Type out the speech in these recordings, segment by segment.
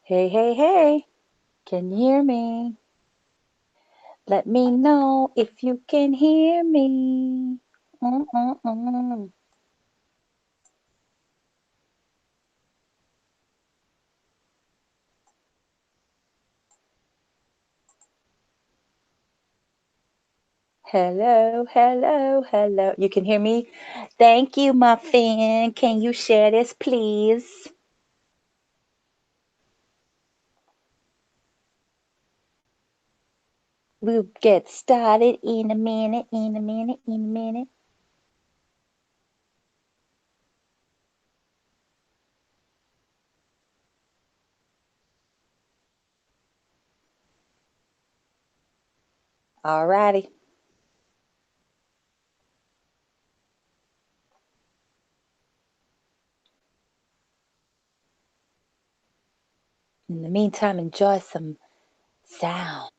Hey, hey, hey, can you hear me? Let me know if you can hear me. Mm-mm-mm. Hello, hello, hello. You can hear me? Thank you, Muffin. Can you share this, please? We'll get started in a minute, in a minute, in a minute. Alrighty. In the meantime, enjoy some sound.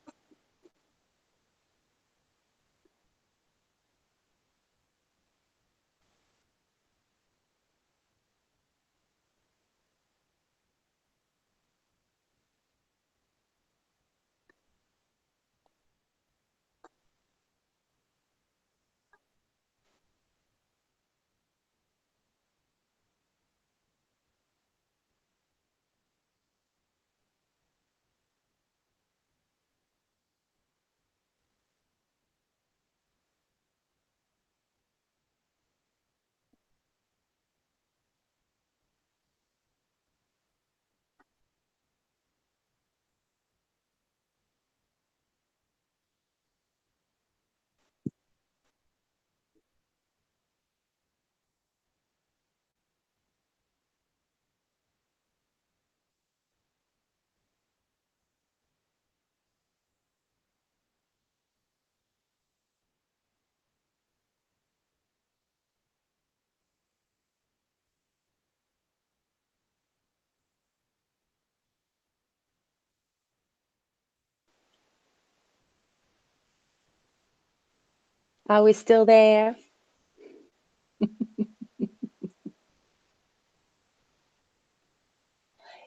Are we still there?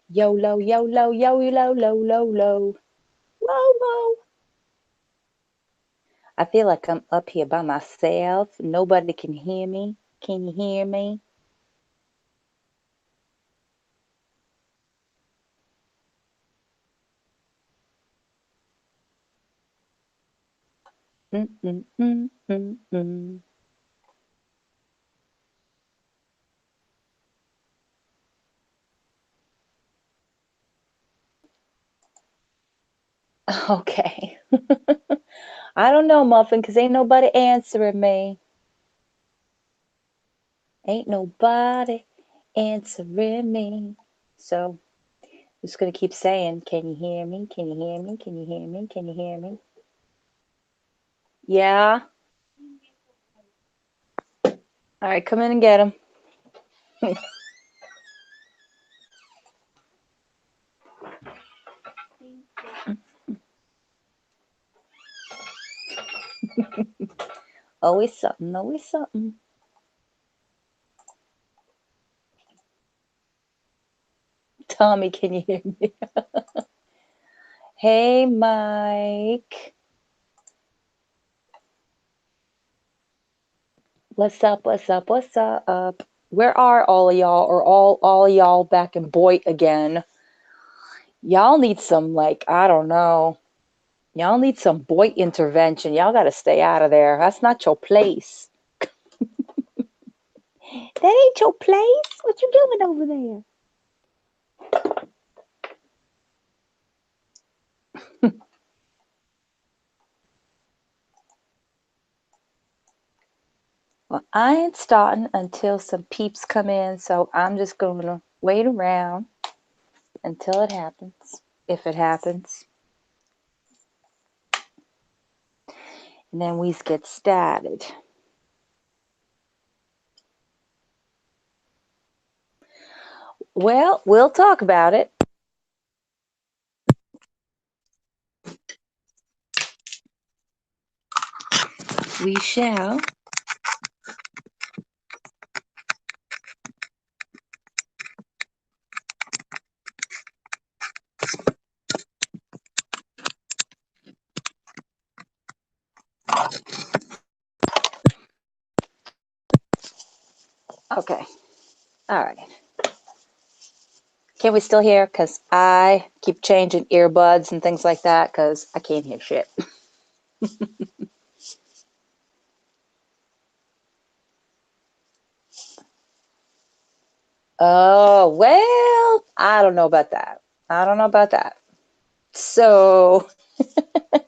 YOLO, YOLO, YOLO, low, low, low. Whoa, whoa. I feel like I'm up here by myself. Nobody can hear me. Can you hear me? Mm, mm, mm, mm, mm. Okay. I don't know, Muffin, 'cause ain't nobody answering me. Ain't nobody answering me. So I'm just gonna keep saying, can you hear me? Can you hear me? Can you hear me? Can you hear me? Yeah. All right, come in and get him. Always something, always something. Tommy, can you hear me? Hey, Mike. What's up? What's up? What's up? Where are all of y'all, or all of y'all back in Boyd again? Y'all need some, like, I don't know. Y'all need some Boyd intervention. Y'all got to stay out of there. That's not your place. That ain't your place. What you doing over there? Well, I ain't starting until some peeps come in, so I'm just going to wait around until it happens, if it happens, and then we get started. Well, we'll talk about it. We shall. Okay. All right. Can we still hear? Because I keep changing earbuds and things like that because I can't hear shit. Oh, well, I don't know about that. I don't know about that. So, it's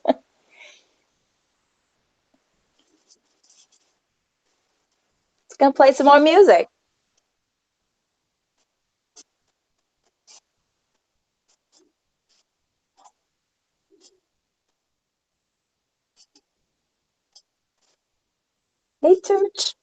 going to play some more music. Hey, church.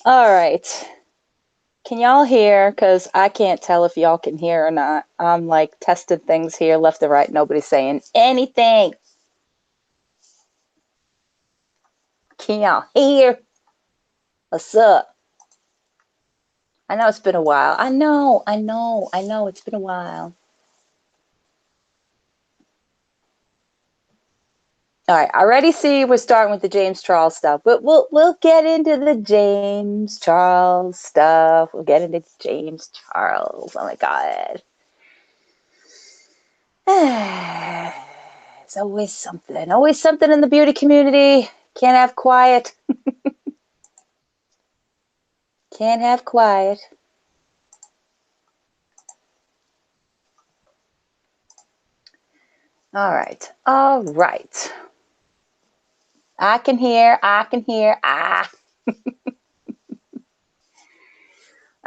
All right. Can y'all hear? Because I can't tell if y'all can hear or not. I'm like testing things here left and right. Nobody's saying anything. Can y'all hear? What's up? I know it's been a while. I know. It's been a while. All right, I already see we're starting with the James Charles stuff, but we'll get into the James Charles stuff. We'll get into James Charles. Oh my God. It's always something in the beauty community. Can't have quiet. Can't have quiet. All right. All right. I can hear. I can hear. Ah.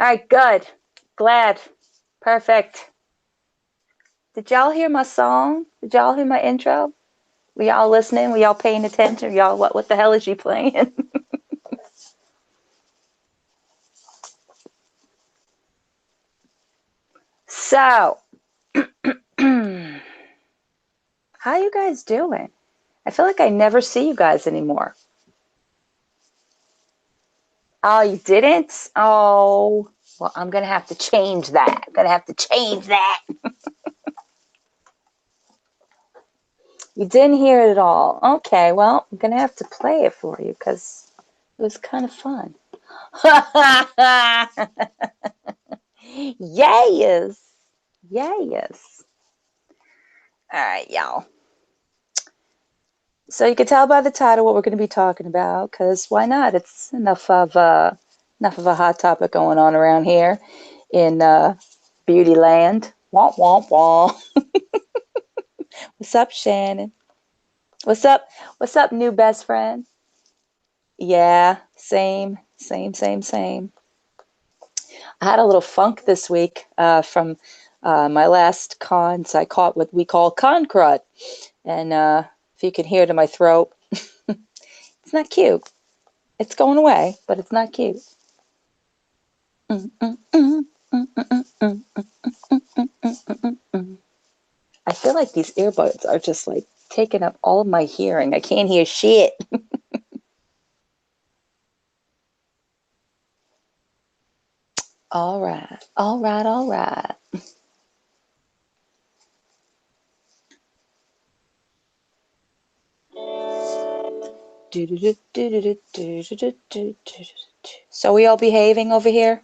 All right. Good. Glad. Perfect. Did y'all hear my song? Did y'all hear my intro? Were y'all listening? Were y'all paying attention? Y'all, what the hell is she playing? So, how you guys doing? I feel like I never see you guys anymore. Oh, you didn't? Oh, well, I'm gonna have to change that. I'm gonna have to change that. You didn't hear it at all. Okay, well, I'm gonna have to play it for you because it was kind of fun. Yes. Yes. All right, y'all. So you can tell by the title what we're going to be talking about, because why not? It's enough of a hot topic going on around here in Beauty Land. Womp womp womp. What's up, Shannon? What's up? What's up, new best friend? Yeah, same. I had a little funk this week from my last con, so I caught what we call con crud, and if you can hear it in my throat, it's not cute. It's going away, but it's not cute. I feel like these earbuds are just like taking up all of my hearing. I can't hear shit. All right, all right, all right. So we all behaving over here?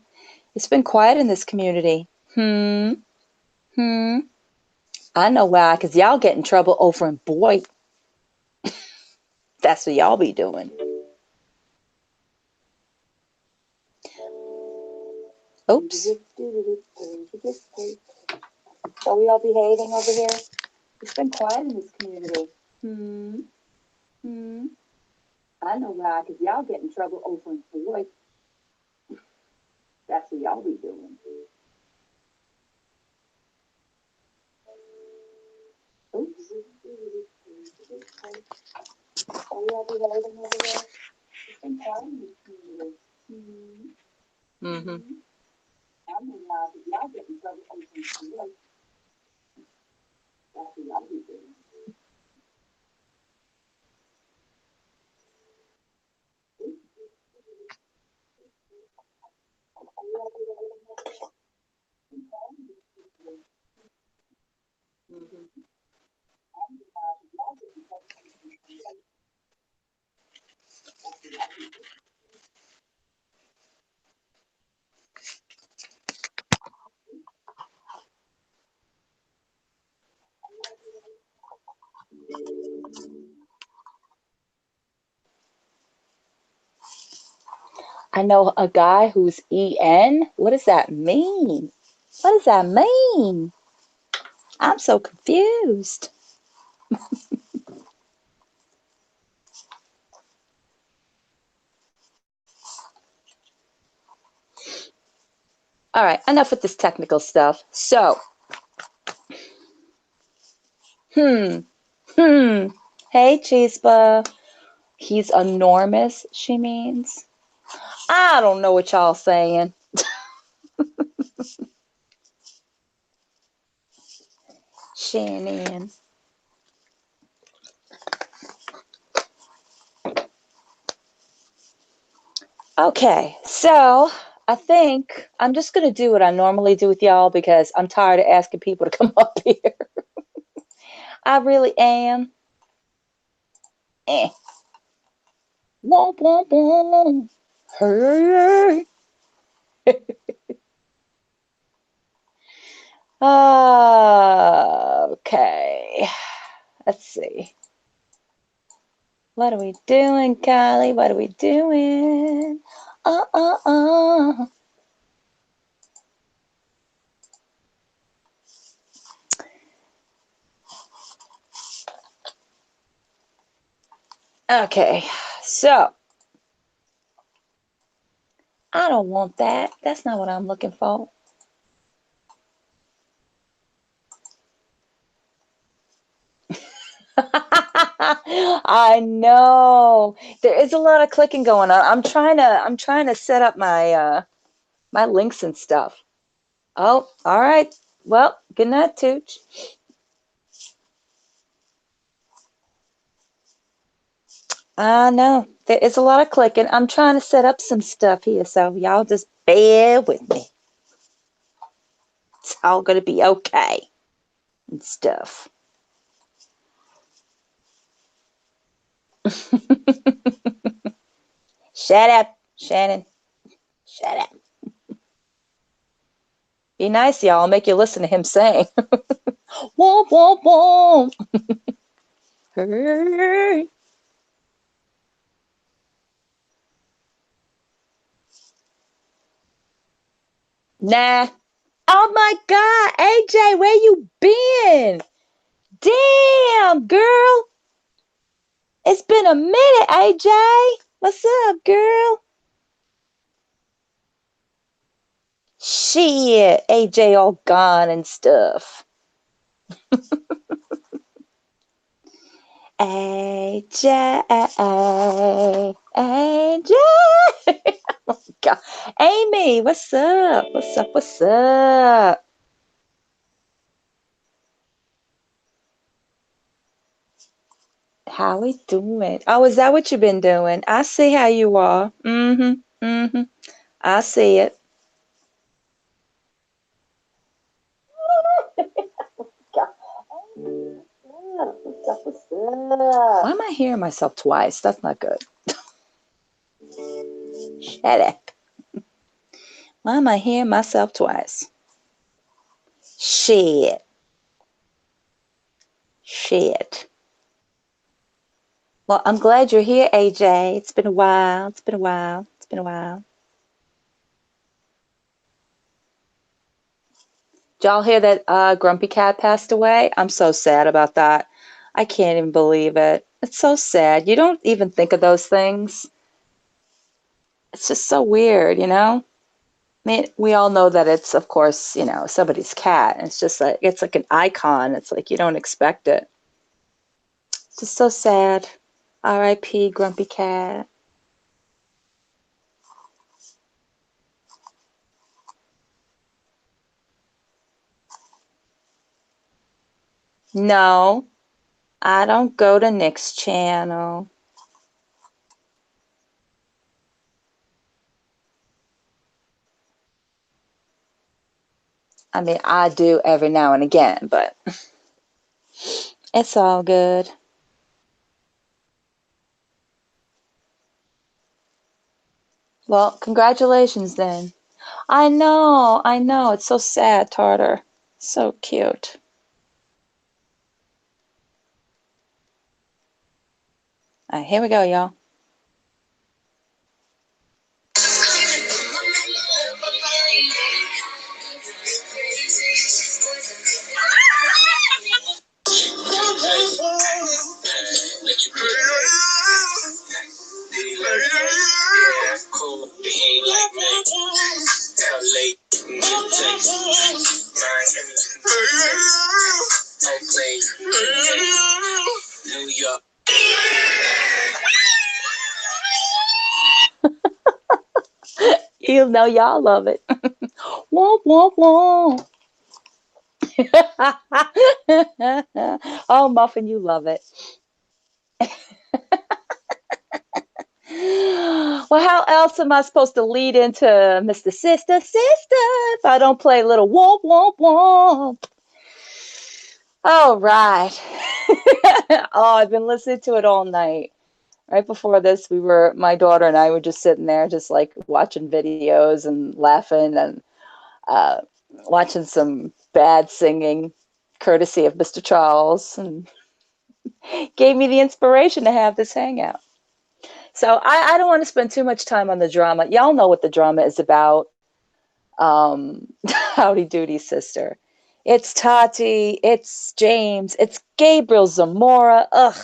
It's been quiet in this community. Hmm. I know why, because y'all get in trouble over in Boyd. That's what y'all be doing. Oops. Are we all behaving over here? It's been quiet in this community. Hmm. Hmm. I know why, because y'all get in trouble over and boy. That's what y'all be doing. Oops. Are we all behaving over here? It's been quiet in this community. Hmm. Mm-hmm. I know why, because y'all get in trouble over and boy. That's what y'all be doing. I know a guy who's EN. What does that mean? What does that mean? I'm so confused. All right, enough with this technical stuff. So, hmm, hmm. Hey, Chispa. He's enormous, she means. I don't know what y'all saying. Shannon. Okay, so I think I'm just going to do what I normally do with y'all because I'm tired of asking people to come up here. I really am. Eh. Womp, womp, womp. Hey. Okay. Let's see. What are we doing, Kylie? What are we doing? Uh, uh, uh. Okay, so I don't want that. That's not what I'm looking for. I know. There is a lot of clicking going on. I'm trying to set up my links and stuff. Oh, all right. Well, good night, Tooch. I know. There is a lot of clicking. I'm trying to set up some stuff here, so y'all just bear with me. It's all gonna be okay and stuff. Shut up, Shannon. Shut up. Be nice, y'all. I'll make you listen to him sing. Womp, womp, womp. Hey. Nah. Oh my God, AJ, where you been? Damn, girl. It's been a minute, AJ. What's up, girl? Shit, AJ all gone and stuff. AJ, AJ. God. Amy, what's up? What's up? What's up? How we doing? Oh, is that what you've been doing? I see how you are. Mm-hmm. Mm-hmm. I see it. What's up? What's up? Why am I hearing myself twice? That's not good. Shut up. Why am I hearing myself twice? Shit. Shit. Well, I'm glad you're here, AJ. It's been a while. It's been a while. It's been a while. Did y'all hear that Grumpy Cat passed away? I'm so sad about that. I can't even believe it. It's so sad. You don't even think of those things. It's just so weird, you know? I mean, we all know that it's, of course, somebody's cat. It's just like, it's like an icon. It's like you don't expect it. It's just so sad. R.I.P. Grumpy Cat. No, I don't go to Nick's channel. I mean, I do every now and again, but it's all good. Well, congratulations then. I know. It's so sad, Tartar. So cute. All right, here we go, y'all. You know y'all love it. Womp womp womp. Oh, Muffin, you love it. Well, how else am I supposed to lead into Mr. Sister if I don't play little womp womp womp? All right. Oh, I've been listening to it all night. Right before this, my daughter and I were just sitting there, just like watching videos and laughing and uh, watching some bad singing, courtesy of Mr. Charles, and gave me the inspiration to have this hangout. So I don't want to spend too much time on the drama. Y'all know what the drama is about. Howdy Doody sister. It's Tati, it's James, it's Gabriel Zamora, ugh.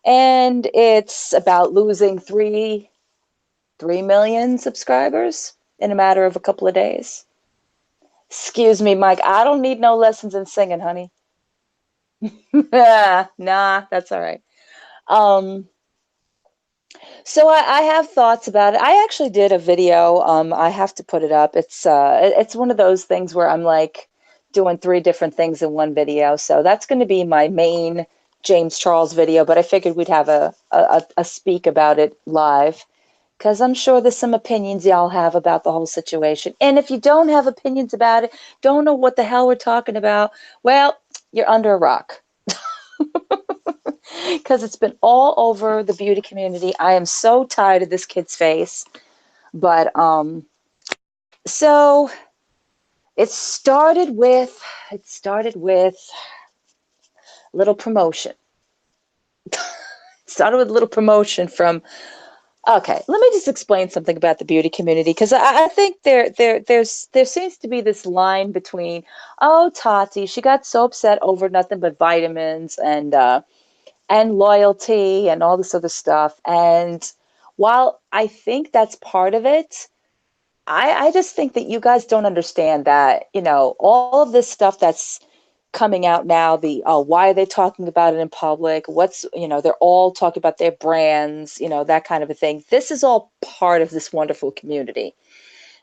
And it's about losing 3 million subscribers in a matter of a couple of days. Excuse me, Mike, I don't need no lessons in singing, honey. Nah, that's all right. Um, So I have thoughts about it. I actually did a video. I have to put it up. It's one of those things where I'm like doing three different things in one video. So that's going to be my main James Charles video. But I figured we'd have a speak about it live because I'm sure there's some opinions y'all have about the whole situation. And if you don't have opinions about it, don't know what the hell we're talking about, well, you're under a rock because it's been all over the beauty community. I am so tired of this kid's face. But so it started with a little promotion. It started with a little promotion from. Okay, let me just explain something about the beauty community because I think there seems to be this line between, oh, Tati, she got so upset over nothing but vitamins and loyalty and all this other stuff. And while I think that's part of it, I just think that you guys don't understand that, all of this stuff that's coming out now, why are they talking about it in public? They're all talking about their brands, that kind of a thing. This is all part of this wonderful community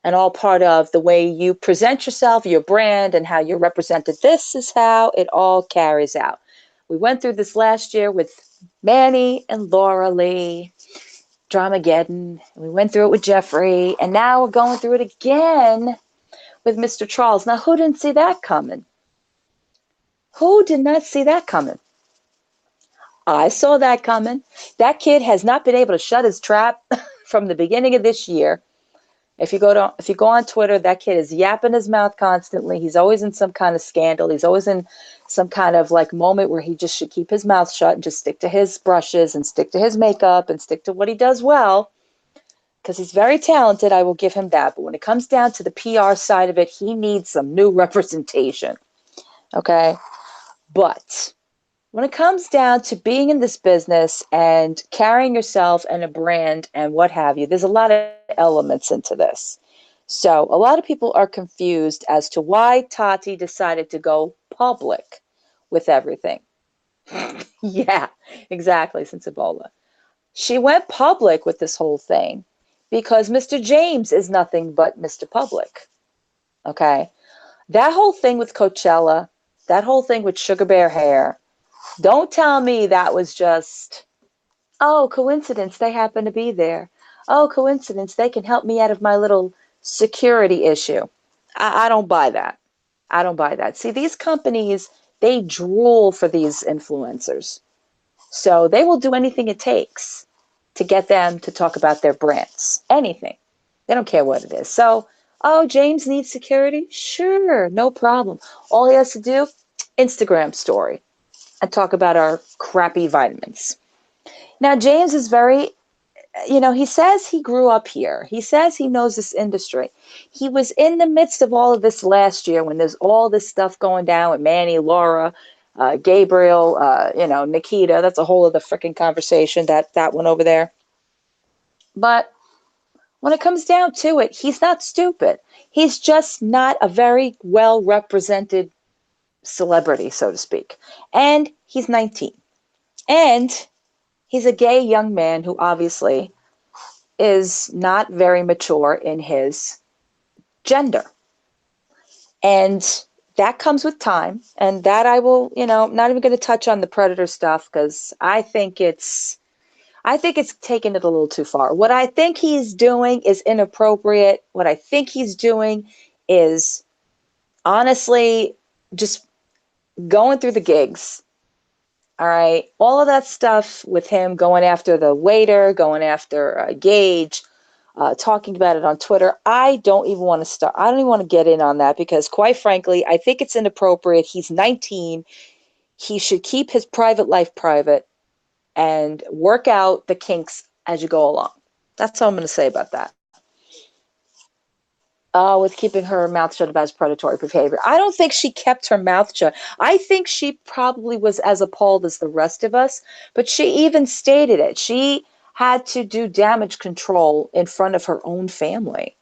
and all part of the way you present yourself, your brand, and how you're represented. This is how it all carries out. We went through this last year with Manny and Laura Lee, Dramageddon. We went through it with Jeffrey, and now we're going through it again with Mr. Charles. Now, who didn't see that coming? Who did not see that coming? I saw that coming. That kid has not been able to shut his trap from the beginning of this year. If you go on Twitter, that kid is yapping his mouth constantly. He's always in some kind of scandal. He's always in some kind of like moment where he just should keep his mouth shut and just stick to his brushes and stick to his makeup and stick to what he does well. because he's very talented. I will give him that. But when it comes down to the PR side of it, he needs some new representation. Okay. But when it comes down to being in this business and carrying yourself and a brand and what have you, there's a lot of elements into this. So a lot of people are confused as to why Tati decided to go public with everything. Yeah, exactly, since Ebola. She went public with this whole thing because Mr. James is nothing but Mr. Public. Okay. That whole thing with Coachella, that whole thing with Sugar Bear Hair, don't tell me that was just, oh, coincidence, they happen to be there. Oh, coincidence, they can help me out of my little security issue. I don't buy that. I don't buy that. See, these companies, they drool for these influencers. So they will do anything it takes to get them to talk about their brands. Anything. They don't care what it is. So, oh, James needs security? Sure, no problem. All he has to do, Instagram story and talk about our crappy vitamins. Now, James is very, he says he grew up here. He says he knows this industry. He was in the midst of all of this last year when there's all this stuff going down with Manny, Laura, Gabriel, Nikita. That's a whole other freaking conversation, that one over there. But when it comes down to it, he's not stupid. He's just not a very well represented celebrity, so to speak. And he's 19. And he's a gay young man who obviously is not very mature in his gender. And that comes with time. And that I will, not even going to touch on the predator stuff because I think it's taking it a little too far. What I think he's doing is inappropriate. What I think he's doing is honestly just going through the gigs. All right. All of that stuff with him going after the waiter, going after Gage, talking about it on Twitter. I don't even want to start. I don't even want to get in on that because, quite frankly, I think it's inappropriate. He's 19. He should keep his private life private and work out the kinks as you go along. That's all I'm going to say about that. With keeping her mouth shut about his predatory behavior. I don't think she kept her mouth shut. I think she probably was as appalled as the rest of us, but she even stated it. She had to do damage control in front of her own family.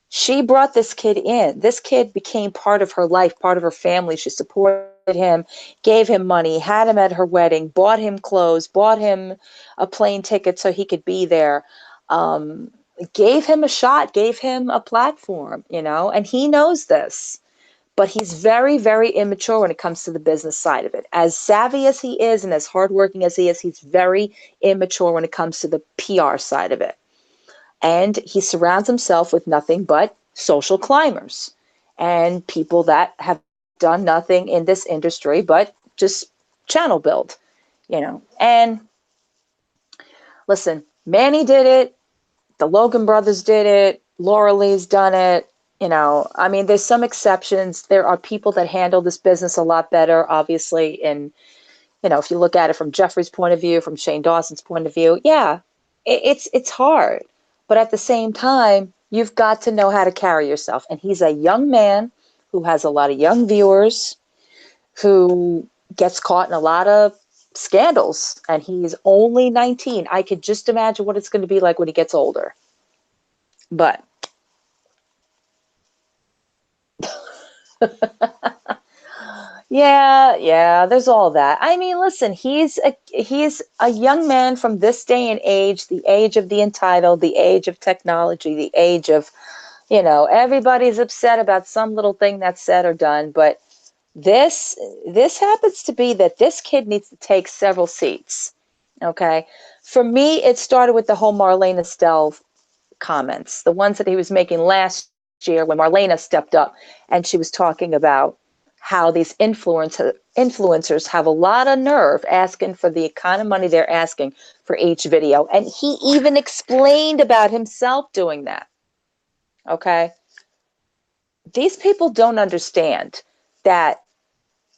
She brought this kid in. This kid became part of her life, part of her family. She supported him, gave him money, had him at her wedding, bought him clothes, bought him a plane ticket so he could be there. Gave him a shot, gave him a platform, and he knows this. But he's very, very immature when it comes to the business side of it. As savvy as he is and as hardworking as he is, he's very immature when it comes to the PR side of it. And he surrounds himself with nothing but social climbers and people that have done nothing in this industry but just channel build, And listen, Manny did it. The Logan brothers did it. Laura Lee's done it. There's some exceptions. There are people that handle this business a lot better, obviously. And, if you look at it from Jeffrey's point of view, from Shane Dawson's point of view, yeah, it's hard. But at the same time, you've got to know how to carry yourself. And he's a young man who has a lot of young viewers, who gets caught in a lot of scandals. And he's only 19. I could just imagine what it's going to be like when he gets older. But yeah, there's all that. Listen, he's a young man from this day and age, the age of the entitled, the age of technology, the age of, everybody's upset about some little thing that's said or done. But this happens to be that this kid needs to take several seats. Okay. For me, it started with the whole Marlene Estelle comments, the ones that he was making last year when Marlena stepped up and she was talking about how these influencers have a lot of nerve asking for the kind of money they're asking for each video. And he even explained about himself doing that. Okay. These people don't understand that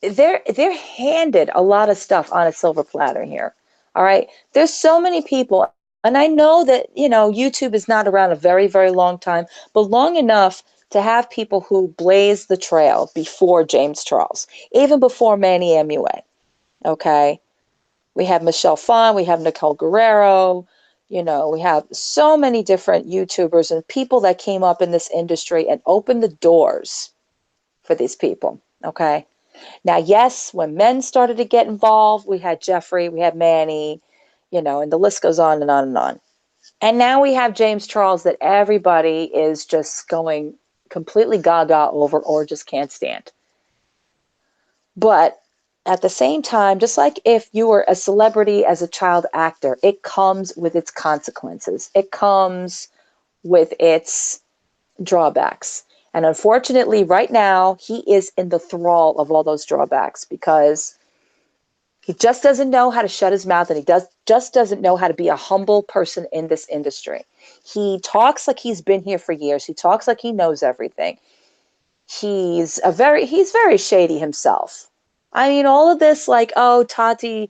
they're handed a lot of stuff on a silver platter here. All right. There's so many people, And I know that, YouTube is not around a very, very long time, but long enough to have people who blazed the trail before James Charles, even before Manny MUA. Okay. We have Michelle Phan, we have Nicole Guerrero, we have so many different YouTubers and people that came up in this industry and opened the doors for these people. Okay. Now, yes, when men started to get involved, we had Jeffrey, we had Manny, and the list goes on and on and on. And now we have James Charles that everybody is just going completely gaga over or just can't stand. But at the same time, just like if you were a celebrity as a child actor, it comes with its consequences. It comes with its drawbacks. And unfortunately, right now, he is in the thrall of all those drawbacks because he just doesn't know how to shut his mouth, and he just doesn't know how to be a humble person in this industry. He talks like he's been here for years. He talks like he knows everything. He's very shady himself. I mean, all of this, like, oh, Tati,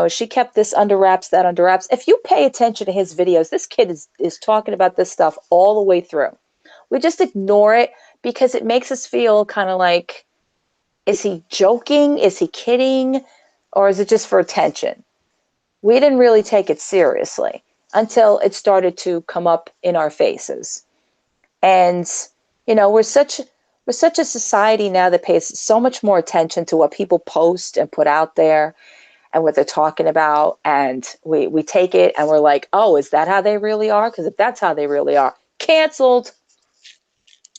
she kept this under wraps, that under wraps. If you pay attention to his videos, this kid is talking about this stuff all the way through. We just ignore it because it makes us feel kind of like, is he joking? Is he kidding? Or is it just for attention? We didn't really take it seriously until it started to come up in our faces. And, we're such a society now that pays so much more attention to what people post and put out there and what they're talking about. And we take it and we're like, oh, is that how they really are? Because if that's how they really are, canceled.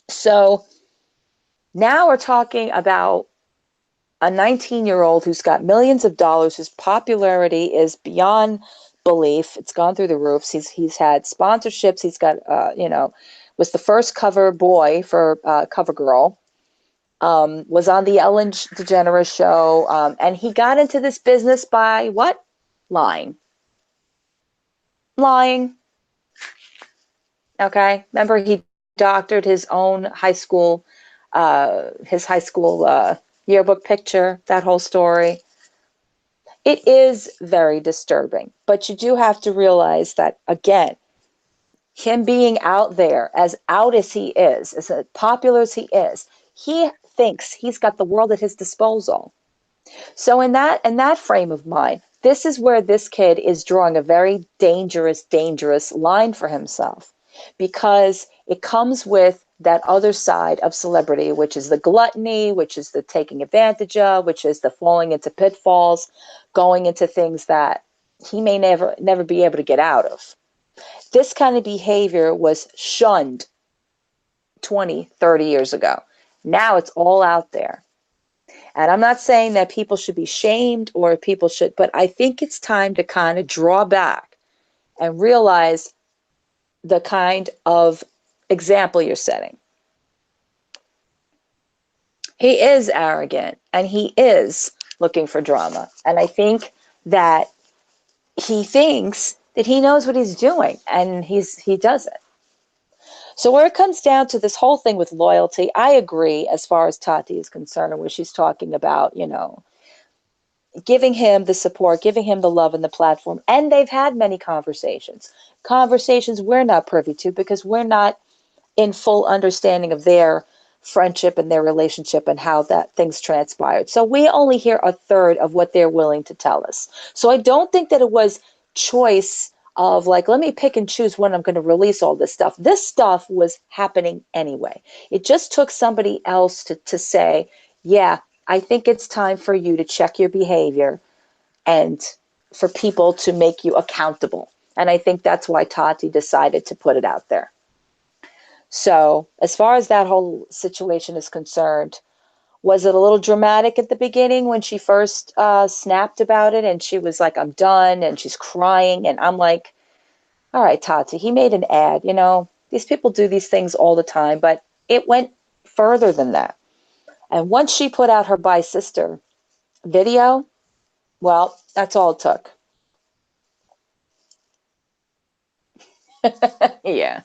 So now we're talking about a 19-year-old who's got millions of dollars, whose popularity is beyond belief. It's gone through the roofs. He's had sponsorships. He's got, was the first cover boy for CoverGirl. Was on the Ellen DeGeneres show. And he got into this business by what? Lying. Lying. Okay. Remember, he doctored his high school yearbook picture, that whole story. It is very disturbing, but you do have to realize that, again, him being out there, as out as he is, as popular as he thinks he's got the world at his disposal. So in that frame of mind, this is where this kid is drawing a very dangerous, dangerous line for himself, because it comes with that other side of celebrity, which is the gluttony, which is the taking advantage of, which is the falling into pitfalls, going into things that he may never be able to get out of. This kind of behavior was shunned 20, 30 years ago. Now it's all out there. And I'm not saying that people should be shamed or people should, but I think it's time to kind of draw back and realize the kind of example you're setting. He is arrogant and he is looking for drama. And I think that he thinks that he knows what he's doing, and he doesn't. So where it comes down to this whole thing with loyalty, I agree as far as Tati is concerned, where she's talking about, giving him the support, giving him the love and the platform. And they've had many conversations we're not privy to because we're not in full understanding of their friendship and their relationship and how that things transpired. So we only hear a third of what they're willing to tell us. So I don't think that it was choice of like, let me pick and choose when I'm going to release all this stuff. This stuff was happening anyway. It just took somebody else to say, yeah, I think it's time for you to check your behavior and for people to make you accountable. And I think that's why Tati decided to put it out there. So as far as that whole situation is concerned, was it a little dramatic at the beginning when she first snapped about it and she was like, I'm done, and she's crying, and I'm like, all right, Tati, he made an ad, these people do these things all the time, but it went further than that. And once she put out her Bye Sister video, well, that's all it took. Yeah,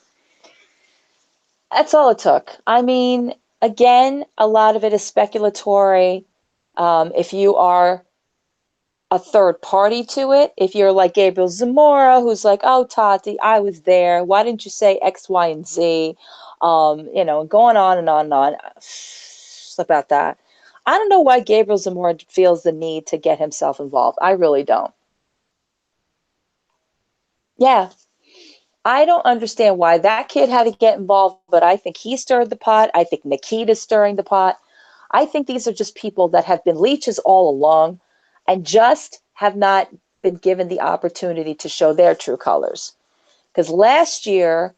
that's all it took. I mean, again, a lot of it is speculatory. If you are a third party to it. If you're like Gabriel Zamora, who's like, oh, Tati, I was there. Why didn't you say X, Y, and Z? Going on and on and on about that. I don't know why Gabriel Zamora feels the need to get himself involved. I really don't. Yeah, I don't understand why that kid had to get involved, but I think he stirred the pot. I think Nikita's stirring the pot. I think these are just people that have been leeches all along and just have not been given the opportunity to show their true colors. Because last year,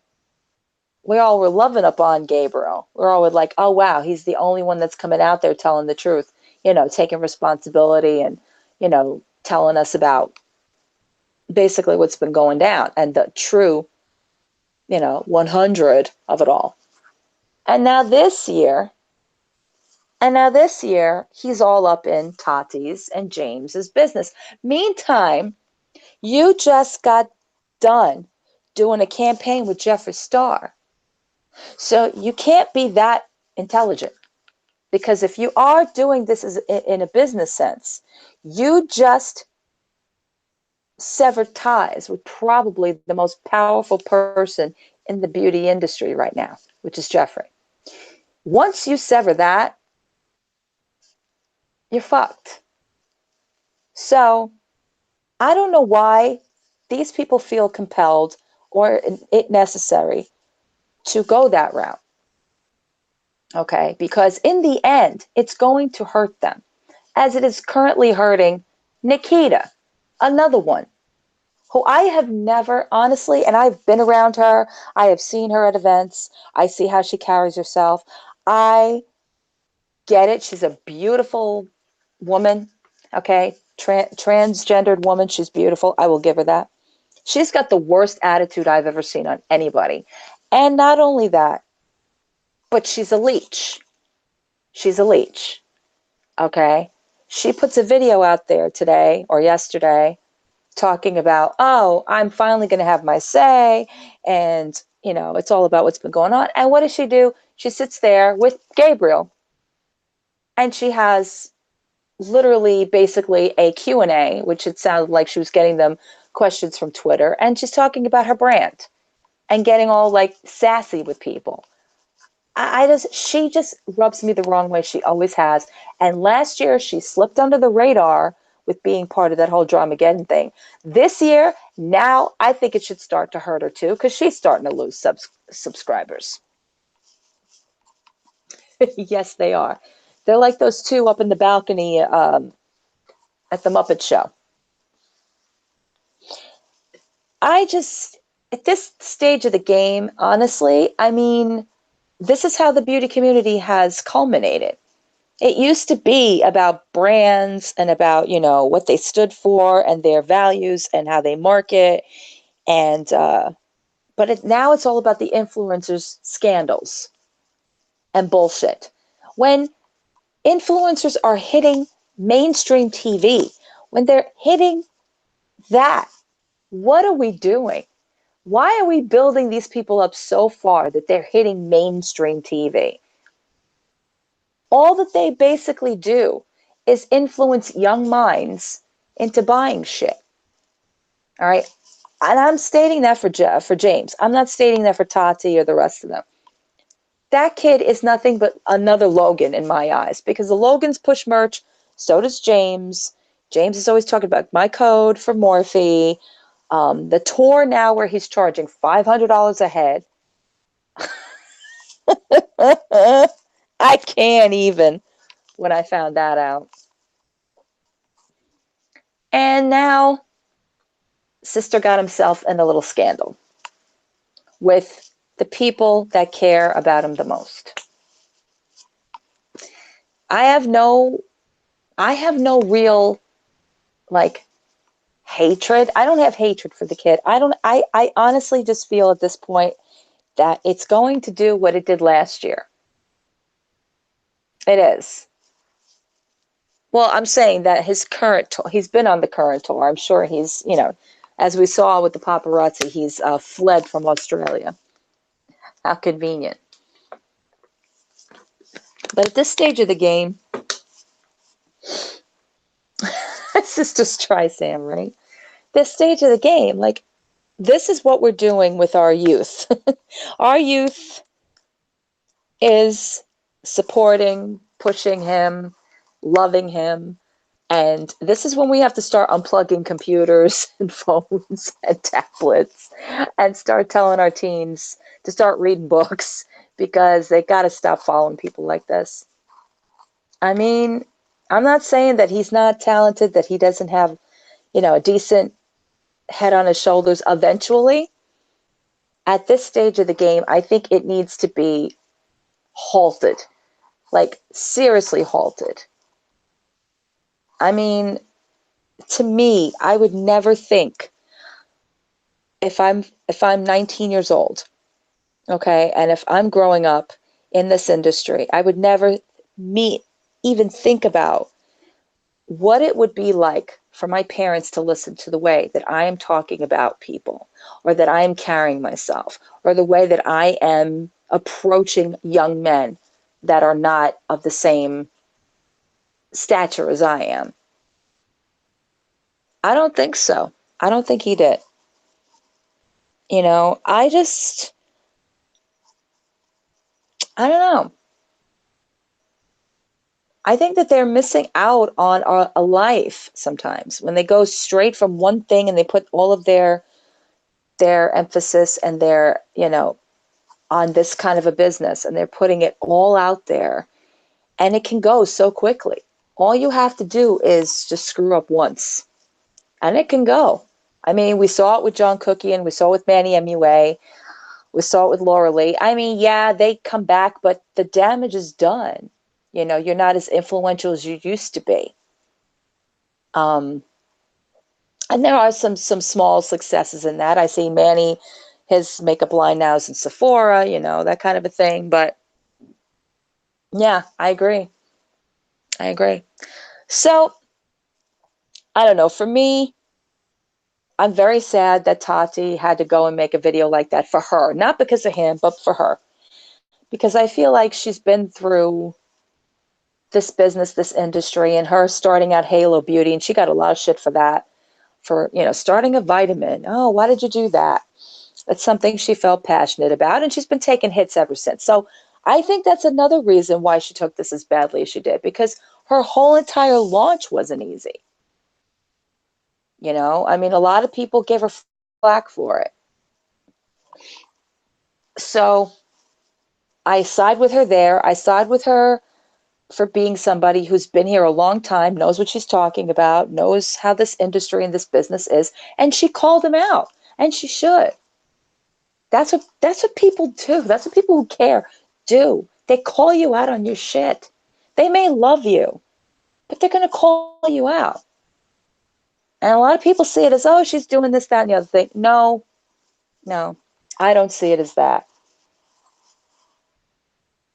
we all were loving up on Gabriel. We're all like, oh, wow, he's the only one that's coming out there telling the truth, taking responsibility and, telling us about basically what's been going down and the true, 100 of it all. And now this year, he's all up in Tati's and James's business. Meantime, you just got done doing a campaign with Jeffree Star. So you can't be that intelligent, because if you are doing this in a business sense, you just severed ties with probably the most powerful person in the beauty industry right now, which is Jeffree. Once you sever that, you're fucked. So I don't know why these people feel compelled or it necessary to go that route. Okay, because in the end, it's going to hurt them, as it is currently hurting Nikita, another one who I have never, honestly, and I've been around her, I have seen her at events, I see how she carries herself. I get it. She's a beautiful woman, okay? Transgendered woman. She's beautiful. I will give her that. She's got the worst attitude I've ever seen on anybody. And not only that, but she's a leech. She's a leech, okay? She puts a video out there today or yesterday talking about, oh, I'm finally going to have my say. And, it's all about what's been going on. And what does she do? She sits there with Gabriel and she has literally basically a Q&A, which it sounded like she was getting them questions from Twitter. And she's talking about her brand and getting all like sassy with people. She just rubs me the wrong way. She always has. And last year she slipped under the radar with being part of that whole Dramageddon thing. This year, now I think it should start to hurt her too, because she's starting to lose subscribers. Yes, they are. They're like those two up in the balcony at the Muppet Show. At this stage of the game, honestly, I mean, this is how the beauty community has culminated. It used to be about brands and about, what they stood for and their values and how they market. And, but now it's all about the influencers' scandals and bullshit. When influencers are hitting mainstream TV, when they're hitting that, what are we doing? Why are we building these people up so far that they're hitting mainstream TV? All that they basically do is influence young minds into buying shit. All right. And I'm stating that for James. I'm not stating that for Tati or the rest of them. That kid is nothing but another Logan in my eyes, because the Logans push merch. So does James. James is always talking about my code for Morphe. The tour now where he's charging $500 a head. I can't even when I found that out. And now Sister got himself in a little scandal with the people that care about him the most. I have no real like hatred. I don't have hatred for the kid. I honestly just feel at this point that it's going to do what it did last year. It is. Well, I'm saying that his current tour, he's been on the current tour. I'm sure he's, as we saw with the paparazzi, he's fled from Australia. How convenient. But at this stage of the game, Sister Streisand, right? This stage of the game, like, this is what we're doing with our youth. Our youth is supporting, pushing him, loving him. And this is when we have to start unplugging computers and phones and tablets and start telling our teens to start reading books because they got to stop following people like this. I mean, I'm not saying that he's not talented, that he doesn't have, a decent head on his shoulders eventually. At this stage of the game, I think it needs to be halted, like seriously halted. I mean, to me, I would never think if I'm 19 years old, okay, and if I'm growing up in this industry, I would never meet even think about what it would be like for my parents to listen to the way that I am talking about people, or that I am carrying myself, or the way that I am approaching young men that are not of the same stature as I am. I don't think so. I don't think he did. I don't know. I think that they're missing out on a life sometimes when they go straight from one thing and they put all of their emphasis and their, on this kind of a business, and they're putting it all out there, and it can go so quickly. All you have to do is just screw up once and it can go. I mean, we saw it with John Cookie, and we saw it with Manny MUA. We saw it with Laura Lee. I mean, yeah, they come back, but the damage is done. You're not as influential as you used to be. Um, and there are some small successes in that. I see Manny, his makeup line now is in Sephora, that kind of a thing. But yeah, I agree. I agree. So I don't know. For me, I'm very sad that Tati had to go and make a video like that for her, not because of him, but for her, because I feel like she's been through this business, this industry, and her starting out Halo Beauty, and she got a lot of shit for that, for starting a vitamin. Oh, why did you do that? That's something she felt passionate about, and she's been taking hits ever since. So I think that's another reason why she took this as badly as she did, because her whole entire launch wasn't easy. I mean, a lot of people gave her flack for it. So I side with her there. I side with her for being somebody who's been here a long time, knows what she's talking about, knows how this industry and this business is, and she called him out, and she should. That's what people do. That's what people who care do. They call you out on your shit. They may love you, but they're going to call you out. And a lot of people see it as, oh, she's doing this, that, and the other thing. No, no, I don't see it as that.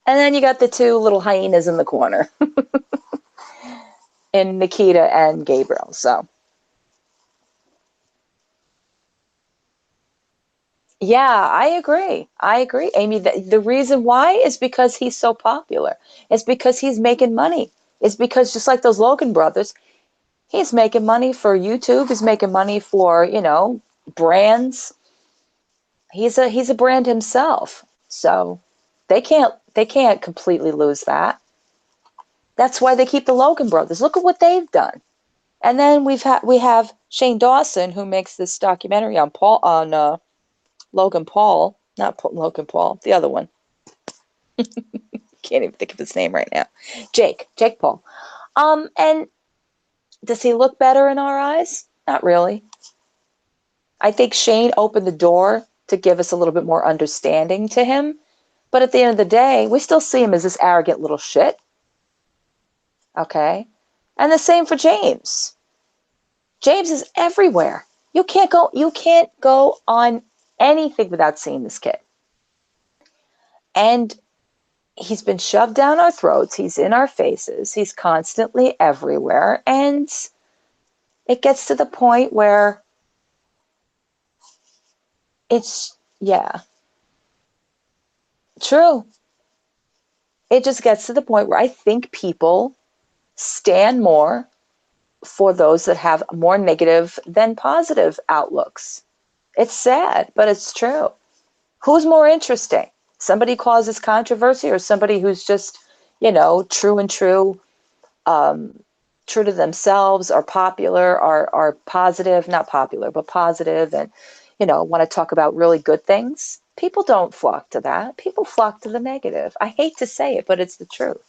And then you got the two little hyenas in the corner, in Nikita and Gabriel. So yeah, I agree. I agree, Amy. The reason why is because he's so popular. It's because he's making money. It's because, just like those Logan brothers, he's making money for YouTube. He's making money for, brands. He's a brand himself. So they can't completely lose that. That's why they keep the Logan brothers. Look at what they've done. And then we have Shane Dawson, who makes this documentary on Logan Paul, not Logan Paul, the other one. Can't even think of his name right now. Jake Paul. And does he look better in our eyes? Not really. I think Shane opened the door to give us a little bit more understanding to him. But at the end of the day, we still see him as this arrogant little shit. Okay? And the same for James. James is everywhere. You can't go on anything without seeing this kid. And he's been shoved down our throats. He's in our faces. He's constantly everywhere. And it gets to the point where yeah, true. It just gets to the point where I think people stand more for those that have more negative than positive outlooks. It's sad, but it's true. Who's more interesting? Somebody causes controversy or somebody who's just, true and true, true to themselves, are popular, are positive, not popular, but positive, and, want to talk about really good things? People don't flock to that. People flock to the negative. I hate to say it, but it's the truth.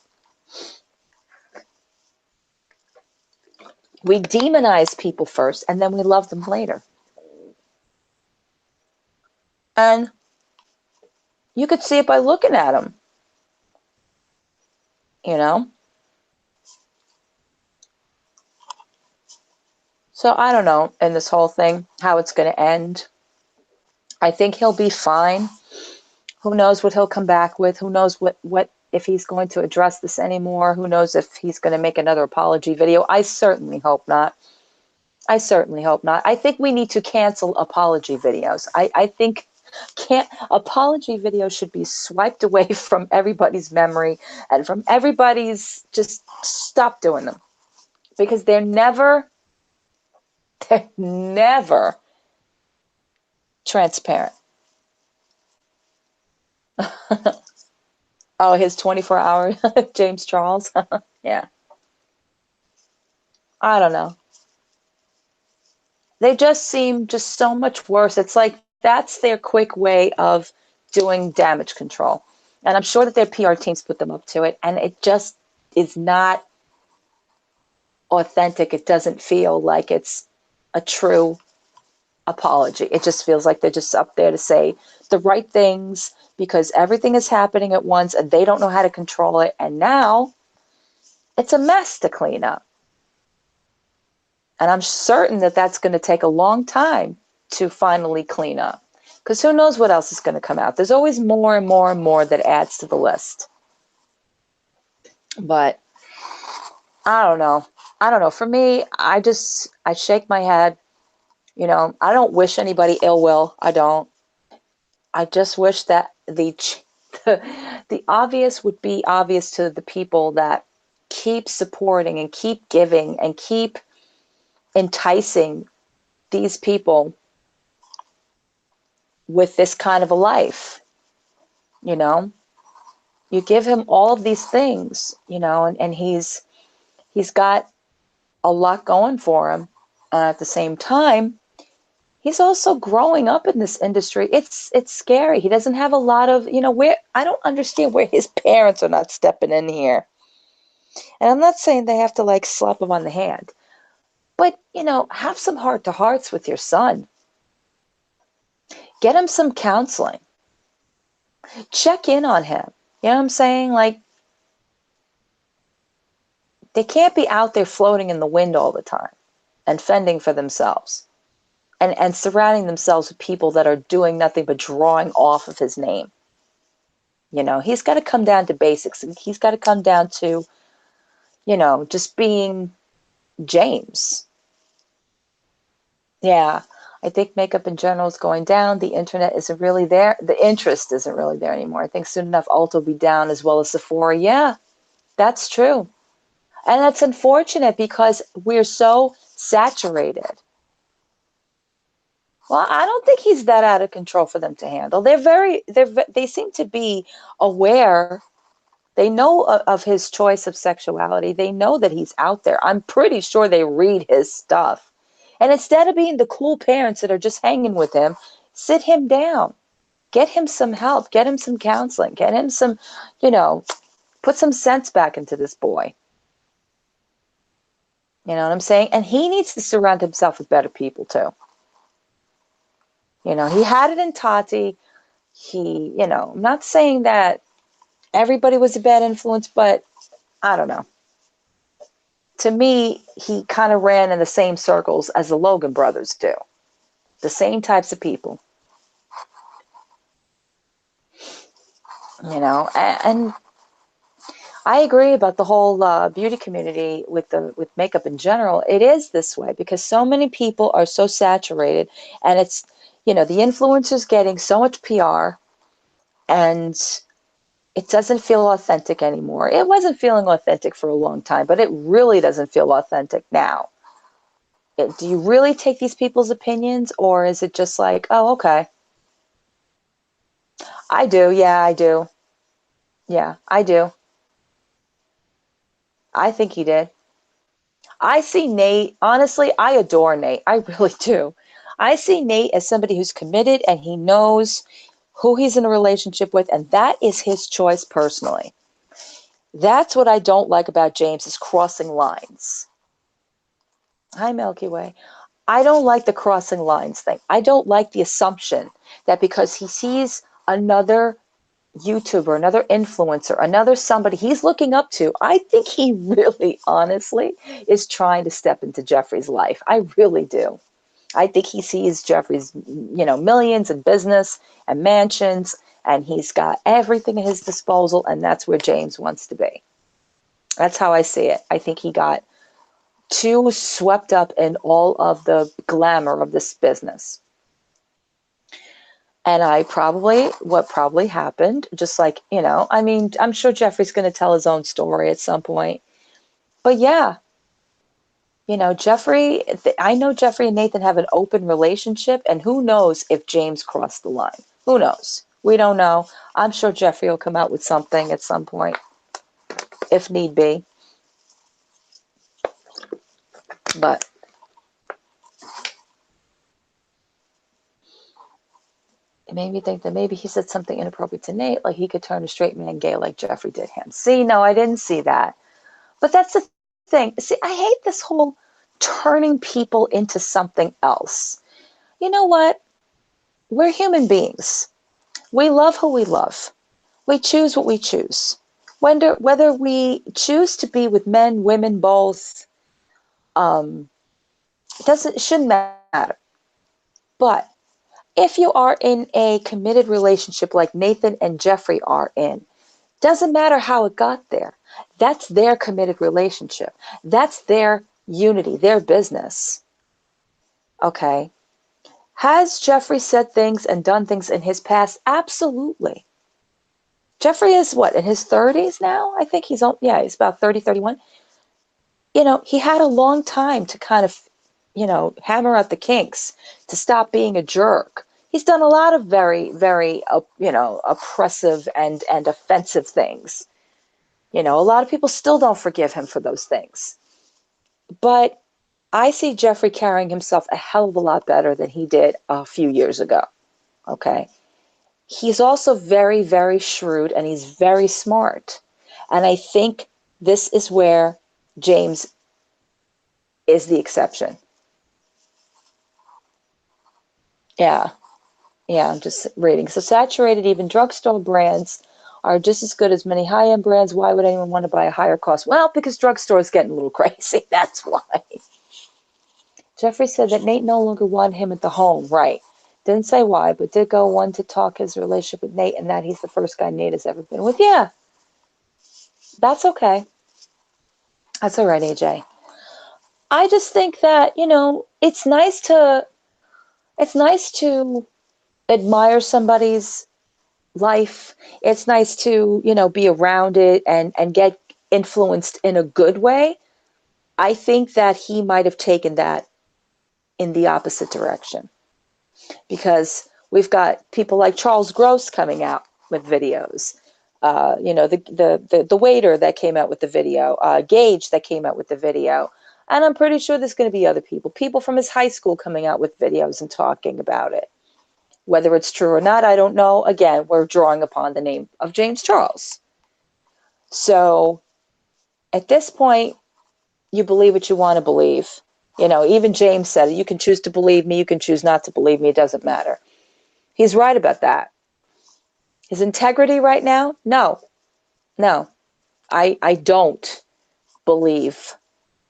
We demonize people first, and then we love them later. And you could see it by looking at them, you know? So I don't know in this whole thing how it's going to end. I think he'll be fine. Who knows what he'll come back with? Who knows what if he's going to address this anymore? Who knows if he's going to make another apology video? I certainly hope not. I certainly hope not. I think we need to cancel apology videos. I think apology videos should be swiped away from everybody's memory and from everybody's, just stop doing them, because they're never transparent. Oh, his 24-hour James Charles. Yeah. I don't know. They just seem just so much worse. It's like that's their quick way of doing damage control. And I'm sure that their PR teams put them up to it. And it just is not authentic. It doesn't feel like it's a true apology. It just feels like they're just up there to say the right things because everything is happening at once and they don't know how to control it. And now it's a mess to clean up. And I'm certain that that's going to take a long time to finally clean up, because who knows what else is going to come out. There's always more and more and more that adds to the list. But I don't know. I don't know. For me, I shake my head. I don't wish anybody ill will. I don't. I just wish that the obvious would be obvious to the people that keep supporting and keep giving and keep enticing these people with this kind of a life. You give him all of these things, and he's got a lot going for him. At the same time, he's also growing up in this industry. It's scary. He doesn't have a lot of, where I don't understand where his parents are not stepping in here. And I'm not saying they have to like slap him on the hand, but have some heart to hearts with your son. Get him some counseling. Check in on him. You know what I'm saying? Like, they can't be out there floating in the wind all the time and fending for themselves and surrounding themselves with people that are doing nothing but drawing off of his name. He's got to come down to basics. He's got to come down to, just being James. Yeah. I think makeup in general is going down. The internet isn't really there. The interest isn't really there anymore. I think soon enough Ulta will be down as well as Sephora. Yeah, that's true. And that's unfortunate because we're so saturated. Well, I don't think he's that out of control for them to handle. They seem to be aware. They know of his choice of sexuality. They know that he's out there. I'm pretty sure they read his stuff. And instead of being the cool parents that are just hanging with him, sit him down. Get him some help. Get him some counseling. Get him some, put some sense back into this boy. You know what I'm saying? And he needs to surround himself with better people too. He had it in Tati. I'm not saying that everybody was a bad influence, but I don't know. To me, he kind of ran in the same circles as the Logan brothers do. The same types of people. And I agree about the whole beauty community with makeup in general. It is this way because so many people are so saturated, and it's the influencers getting so much PR, and it doesn't feel authentic anymore. It wasn't feeling authentic for a long time, but it really doesn't feel authentic now. Do you really take these people's opinions, or is it just like, oh, okay? I do. Yeah, I do. Yeah, I do. I think he did. I see Nate, honestly, I adore Nate. I really do. I see Nate as somebody who's committed and he knows who he's in a relationship with, and that is his choice personally. That's what I don't like about James is crossing lines. Hi, Milky Way. I don't like the crossing lines thing. I don't like the assumption that because he sees another YouTuber, another influencer, another somebody he's looking up to, I think he really honestly is trying to step into Jeffrey's life. I really do. I think he sees Jeffrey's, millions in business and mansions, and he's got everything at his disposal, and that's where James wants to be. That's how I see it. I think he got too swept up in all of the glamour of this business. And what probably happened, just like, I mean, I'm sure Jeffrey's going to tell his own story at some point. But yeah, I know Jeffrey and Nathan have an open relationship, and who knows if James crossed the line? Who knows? We don't know. I'm sure Jeffrey will come out with something at some point, if need be. But it made me think that maybe he said something inappropriate to Nate, like he could turn a straight man gay like Jeffrey did him. See, no, I didn't see that. But that's the thing. See, I hate this whole turning people into something else. You know what? We're human beings. We love who we love. We choose what we choose. Whether we choose to be with men, women, both, um, shouldn't matter. But if you are in a committed relationship like Nathan and Jeffrey are in, doesn't matter how it got there. That's their committed relationship. That's their unity, their business. Okay. Has Jeffrey said things and done things in his past? Absolutely. Jeffrey is what, in his 30s now? I think he's about 30, 31. He had a long time to kind of, hammer out the kinks, to stop being a jerk. He's done a lot of very, very, oppressive and offensive things. A lot of people still don't forgive him for those things. But I see Jeffrey carrying himself a hell of a lot better than he did a few years ago. Okay. He's also very, very shrewd and he's very smart. And I think this is where James is the exception. Yeah. Yeah, I'm just reading. So saturated, even drugstore brands are just as good as many high-end brands. Why would anyone want to buy a higher cost? Well, because drugstores getting a little crazy. That's why. Jeffrey said that Nate no longer wanted him at the home. Right. Didn't say why, but did go on to talk his relationship with Nate and that he's the first guy Nate has ever been with. Yeah, that's okay. That's all right, AJ. I just think that, it's nice to admire somebody's life. It's nice to, be around it and get influenced in a good way. I think that he might have taken that in the opposite direction because we've got people like Charles Gross coming out with videos. The waiter that came out with the video, Gage that came out with the video. And I'm pretty sure there's going to be other people from his high school coming out with videos and talking about it. Whether it's true or not, I don't know. Again, we're drawing upon the name of James Charles. So at this point, you believe what you want to believe. Even James said it. You can choose to believe me. You can choose not to believe me. It doesn't matter. He's right about that. His integrity right now? No, no. I don't believe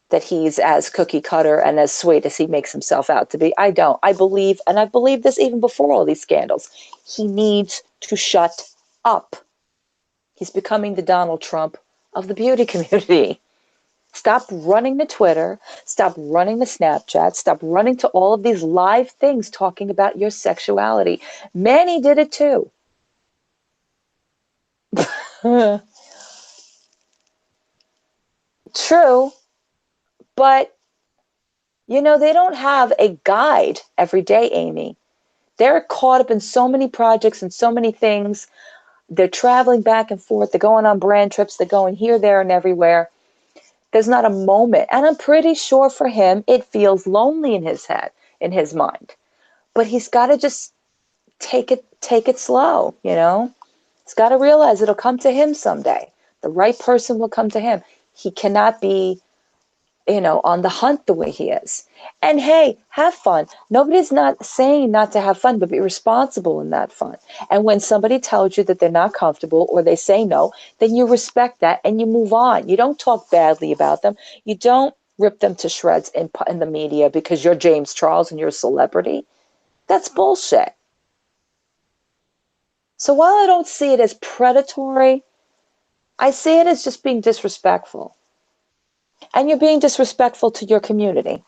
that he's as cookie cutter and as sweet as he makes himself out to be. I don't. I believe, and I've believed this even before all these scandals, he needs to shut up. He's becoming the Donald Trump of the beauty community. Stop running to Twitter. Stop running to Snapchat. Stop running to all of these live things talking about your sexuality. Manny did it too. True, but They don't have a guide every day, Amy. They're caught up in so many projects and so many things. They're traveling back and forth. They're going on brand trips. They're going here, there, and everywhere. There's not a moment. And I'm pretty sure for him, it feels lonely in his head, in his mind. But he's got to just take it slow, He's got to realize it'll come to him someday. The right person will come to him. He cannot be, on the hunt the way he is. And hey, have fun. Nobody's not saying not to have fun, but be responsible in that fun. And when somebody tells you that they're not comfortable or they say no, then you respect that and you move on. You don't talk badly about them. You don't rip them to shreds in the media because you're James Charles and you're a celebrity. That's bullshit. So while I don't see it as predatory, I see it as just being disrespectful. And you're being disrespectful to your community.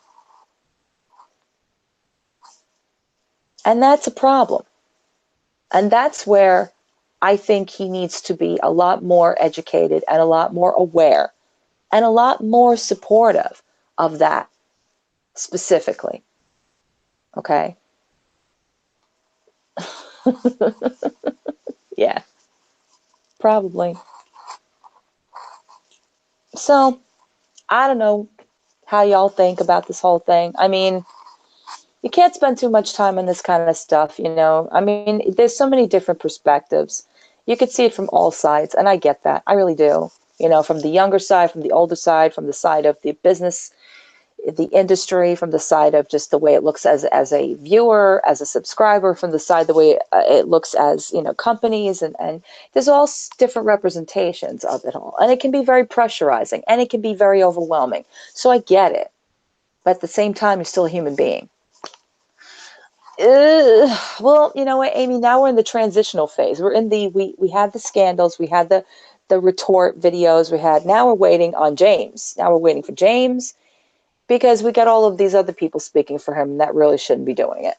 And that's a problem. And that's where I think he needs to be a lot more educated and a lot more aware and a lot more supportive of that specifically. Okay? Yeah, probably. So, I don't know how y'all think about this whole thing. I mean, you can't spend too much time on this kind of stuff. I mean, there's so many different perspectives. You could see it from all sides, and I get that. I really do. From the younger side, from the older side, from the side of the business, the industry, from the side of just the way it looks as a viewer, as a subscriber, from the side the way it looks as companies, and there's all different representations of it all, and it can be very pressurizing and it can be very overwhelming. So I get it, but at the same time, you're still a human being. Well, you know what, Amy? Now we're in the transitional phase. We're in the we had the scandals, we had the retort videos, we had. Now we're waiting on James. Now we're waiting for James because we got all of these other people speaking for him, and that really shouldn't be doing it.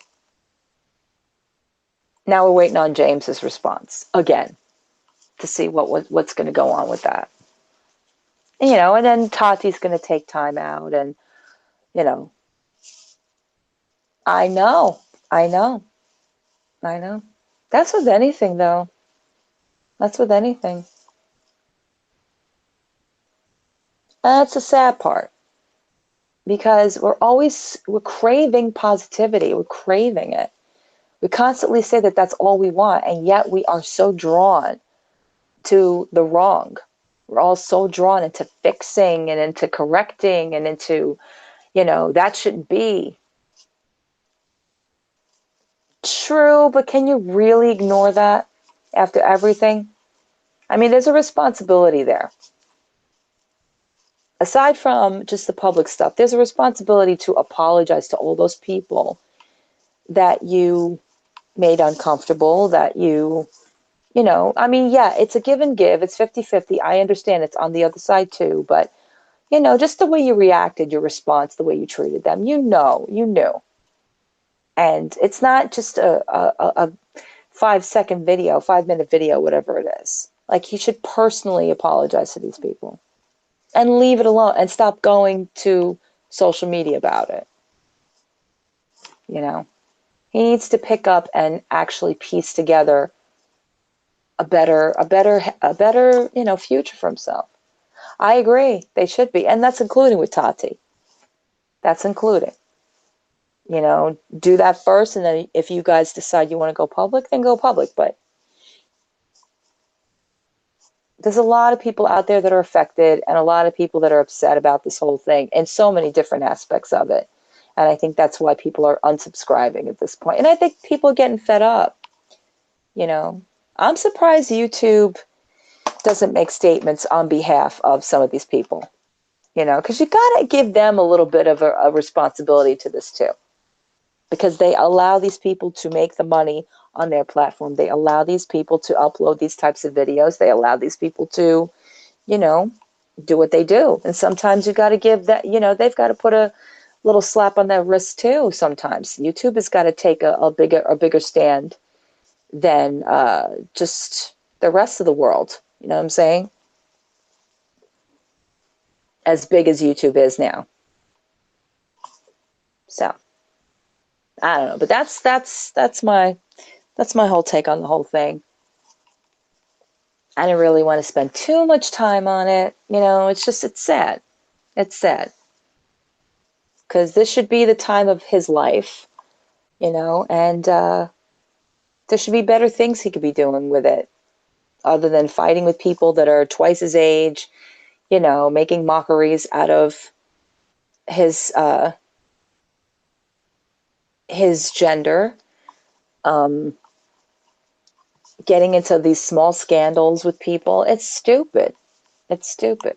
Now we're waiting on James's response again to see what's going to go on with that. And then Tati's going to take time out, and you know, I know, I know, I know. That's with anything, though. That's with anything. That's the sad part because we're craving positivity. We're craving it. We constantly say that that's all we want, and yet we are so drawn to the wrong. We're all so drawn into fixing and into correcting and into, that shouldn't be. True, but can you really ignore that after everything? I mean, there's a responsibility there. Aside from just the public stuff, there's a responsibility to apologize to all those people that you made uncomfortable, that I mean, yeah, it's a give and give. It's 50-50. I understand it's on the other side too, but just the way you reacted, your response, the way you treated them, you knew. And it's not just a 5-second video, 5-minute video, whatever it is. Like, he should personally apologize to these people and leave it alone and stop going to social media about it. He needs to pick up and actually piece together a better future for himself. I agree. They should be. And that's including with Tati. That's including. Do that first, and then if you guys decide you want to go public, then go public. But there's a lot of people out there that are affected and a lot of people that are upset about this whole thing and so many different aspects of it. And I think that's why people are unsubscribing at this point. And I think people are getting fed up. I'm surprised YouTube doesn't make statements on behalf of some of these people, because you got to give them a little bit of a responsibility to this too. Because they allow these people to make the money on their platform. They allow these people to upload these types of videos. They allow these people to, do what they do. And sometimes you got to give that, they've got to put a little slap on their wrist too. Sometimes YouTube has got to take a bigger stand than just the rest of the world. You know what I'm saying? As big as YouTube is now. So I don't know, but that's my whole take on the whole thing. I didn't really want to spend too much time on it. It's sad. It's sad because this should be the time of his life, and there should be better things he could be doing with it other than fighting with people that are twice his age, making mockeries out of his his gender, um, getting into these small scandals with people. It's stupid. It's stupid.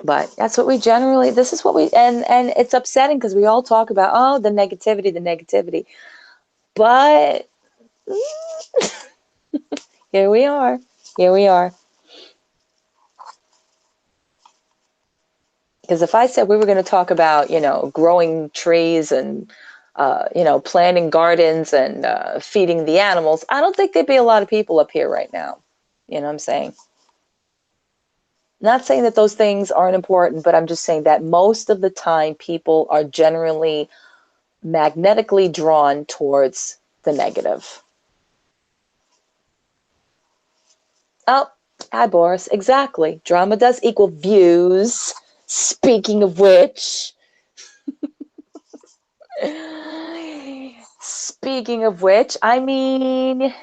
But that's what we generally, this is what we, and it's upsetting because we all talk about, oh, the negativity, the negativity. But here we are. Here we are. Because if I said we were going to talk about, growing trees and, planting gardens and feeding the animals, I don't think there'd be a lot of people up here right now. You know what I'm saying? Not saying that those things aren't important, but I'm just saying that most of the time people are generally magnetically drawn towards the negative. Oh, hi, Boris. Exactly. Drama does equal views. Speaking of which, I mean,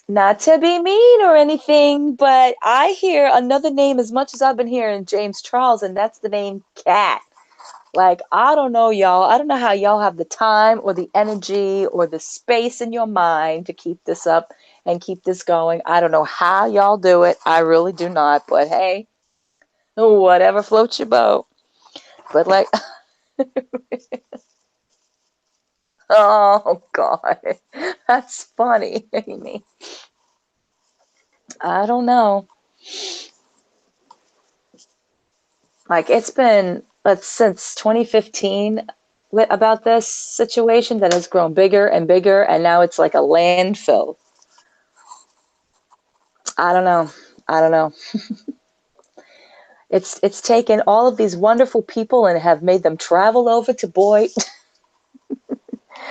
not to be mean or anything, but I hear another name as much as I've been hearing James Charles, and that's the name Cat. Like, I don't know, y'all. I don't know how y'all have the time or the energy or the space in your mind to keep this up and keep this going. I don't know how y'all do it. I really do not. But hey, whatever floats your boat. But like, oh God, that's funny, Amy. I don't know. Like it's been since 2015 about this situation that has grown bigger and bigger, and now it's like a landfill. I don't know. I don't know. It's taken all of these wonderful people and have made them travel over to Boyd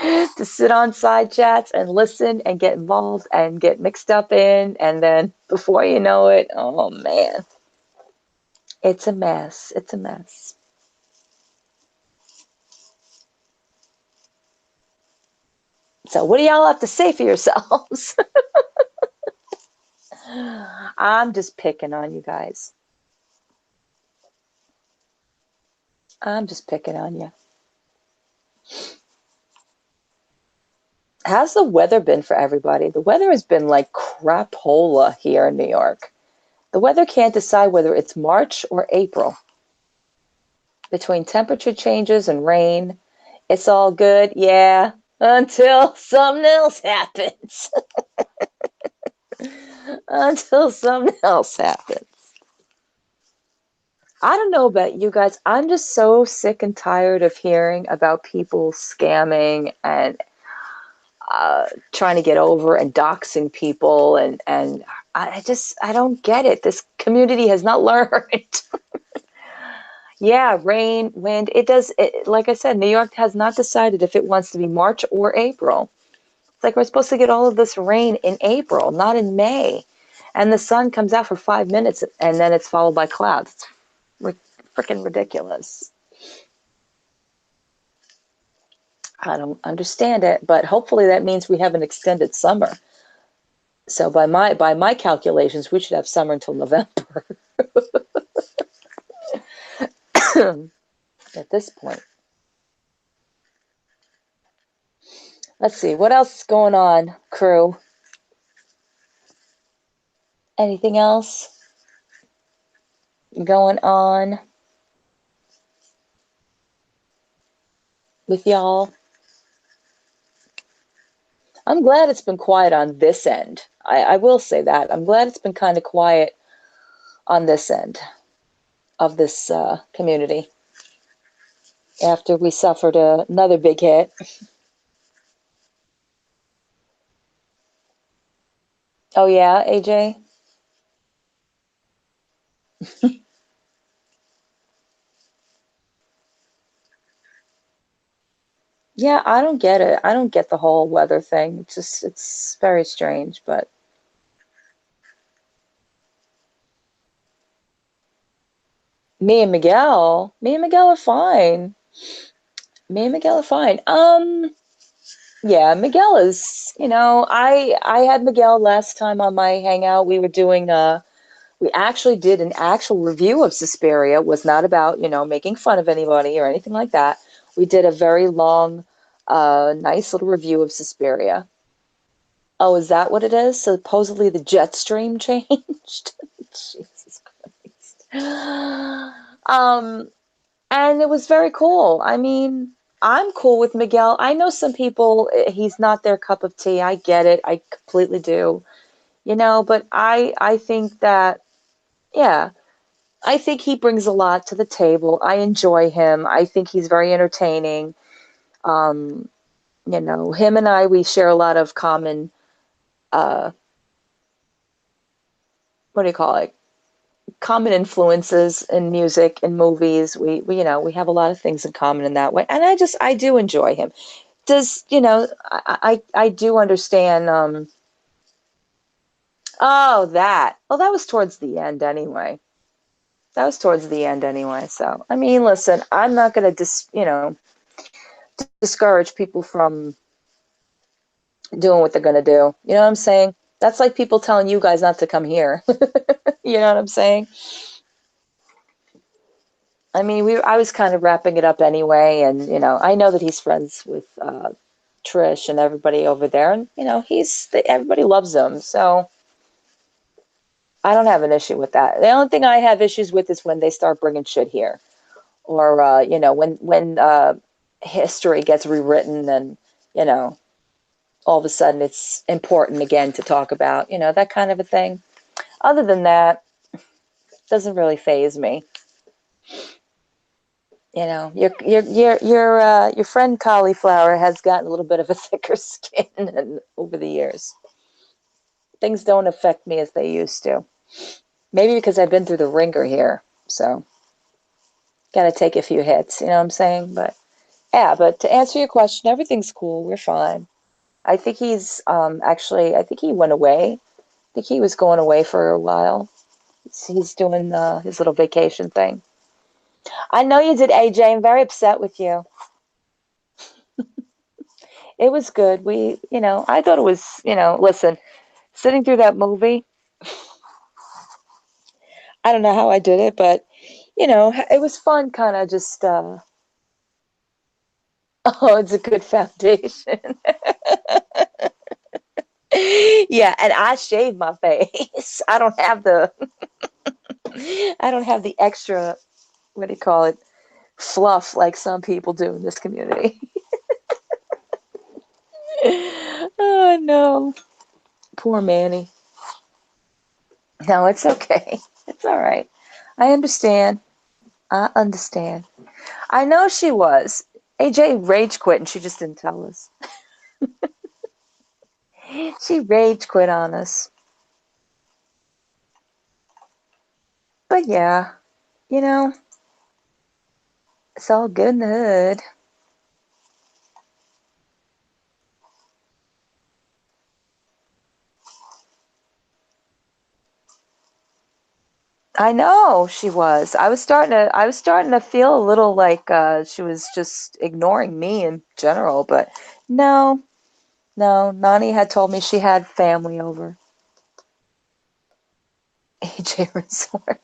to sit on side chats and listen and get involved and get mixed up in, and then before you know it, oh man, it's a mess. It's a mess. So what do y'all have to say for yourselves? I'm just picking on you guys. I'm just picking on you. How's the weather been for everybody? The weather has been like crapola here in New York. The weather can't decide whether it's March or April. Between temperature changes and rain, it's all good, yeah, until something else happens. Until something else happens. I don't know about you guys. I'm just so sick and tired of hearing about people scamming and trying to get over and doxing people, and I don't get it. This community has not learned. Yeah, rain, wind. Like I said, New York has not decided if it wants to be March or April. It's like we're supposed to get all of this rain in April, not in May. And the sun comes out for 5 minutes and then it's followed by clouds. It's freaking ridiculous. I don't understand it, but hopefully that means we have an extended summer. So by my calculations, we should have summer until November at this point. Let's see, what else is going on, crew? Anything else going on with y'all? I'm glad it's been quiet on this end. I will say that. I'm glad it's been kind of quiet on this end of this community after we suffered another big hit. Oh, yeah, AJ? Yeah, I don't get it. I don't get the whole weather thing. It's very strange, but me and Miguel are fine. Me and Miguel are fine. Yeah, Miguel is, I had Miguel last time on my hangout. We were doing we actually did an actual review of Suspiria. It was not about, making fun of anybody or anything like that. We did a very long, nice little review of Suspiria. Oh, is that what it is? Supposedly the jet stream changed. Jesus Christ. And it was very cool. I mean, I'm cool with Miguel. I know some people, he's not their cup of tea. I get it. I completely do. But I think that, yeah, I think he brings a lot to the table. I enjoy him. I think he's very entertaining. Um, him and I, we share a lot of common, uh, what do you call it? Common influences in music and movies. We have a lot of things in common in that way. And I do enjoy him. Does, I do understand, oh, that. Well, that was towards the end anyway. That was towards the end anyway. So, I mean, listen, I'm not going to discourage people from doing what they're going to do. You know what I'm saying? That's like people telling you guys not to come here. You know what I'm saying? I mean, I was kind of wrapping it up anyway, and I know that he's friends with Trish and everybody over there, and everybody loves him, so I don't have an issue with that. The only thing I have issues with is when they start bringing shit here, or when history gets rewritten, and you know all of a sudden it's important again to talk about, that kind of a thing. Other than that, doesn't really phase me. Your friend Cauliflower has gotten a little bit of a thicker skin over the years. Things don't affect me as they used to. Maybe because I've been through the ringer here, so got to take a few hits. You know what I'm saying? But yeah, but to answer your question, everything's cool. We're fine. I think he's actually. I think he went away. I think he was going away for a while. He's doing his little vacation thing. I know you did, AJ. I'm very upset with you. It was good. I thought it was, listen, sitting through that movie, I don't know how I did it, but, it was fun kind of just, oh, it's a good foundation. Yeah, and I shaved my face. I don't have the extra, what do you call it, fluff like some people do in this community. Oh, no. Poor Manny. No, it's okay. It's all right. I understand. I understand. I know she was. AJ rage quit and she just didn't tell us. She rage quit on us. But yeah, you know, it's all good in the hood. I know she was. I was starting to feel a little like she was just ignoring me in general, but no, no. Nani had told me she had family over. AJ Resort.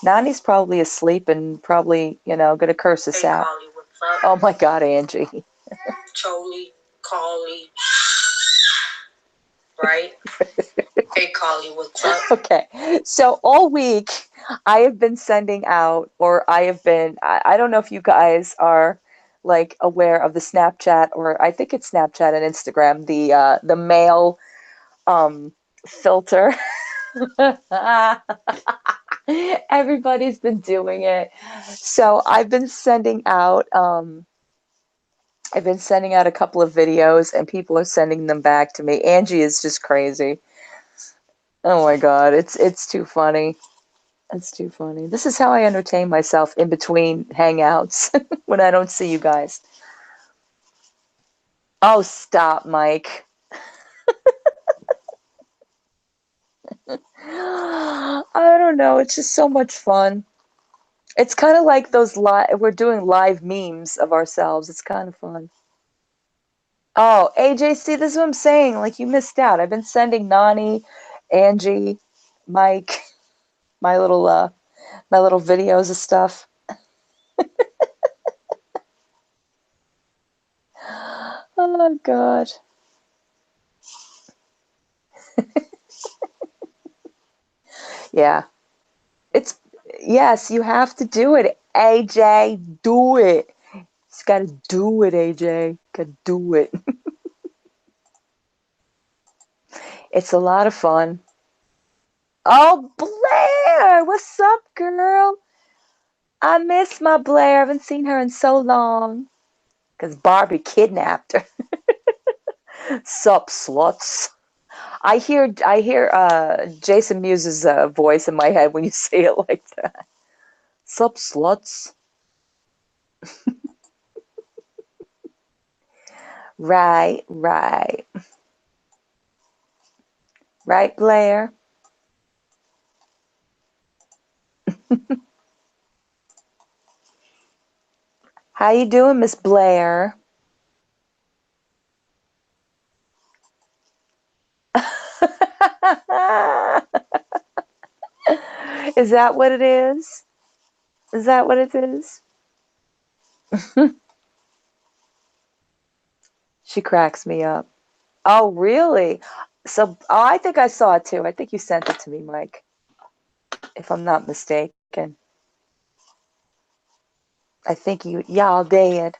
Nani's probably asleep and probably, gonna curse us out. Carly, oh my God, Angie. Choly, Carly, right? Hey, Carly, what's up? Okay, so all week I have been sending out, or I don't know if you guys are like aware of the Snapchat, or I think it's Snapchat and Instagram, the male filter. Everybody's been doing it. So I've been sending out a couple of videos and people are sending them back to me. Angie is just crazy. Oh my God, it's too funny. It's too funny. This is how I entertain myself in between hangouts when I don't see you guys. Oh, stop, Mike. I don't know. It's just so much fun. It's kind of like those we're doing live memes of ourselves. It's kind of fun. Oh, AJ, see, this is what I'm saying. Like, you missed out. I've been sending Nani, Angie, Mike, my little videos of stuff. Oh God. Yeah. It's yes, you have to do it. AJ, do it. Just gotta do it, AJ. Gotta do it. It's a lot of fun. Oh, Blair! What's up, girl? I miss my Blair. I haven't seen her in so long. Because Barbie kidnapped her. Sup, sluts. I hear Jason Mewes' voice in my head when you say it like that. Sup, sluts. Right, right. Right, Blair? How you doing, Miss Blair? Is that what it is? Is that what it is? She cracks me up. Oh, really? So, oh, I think I saw it too. I think you sent it to me, Mike, if I'm not mistaken. I think y'all did.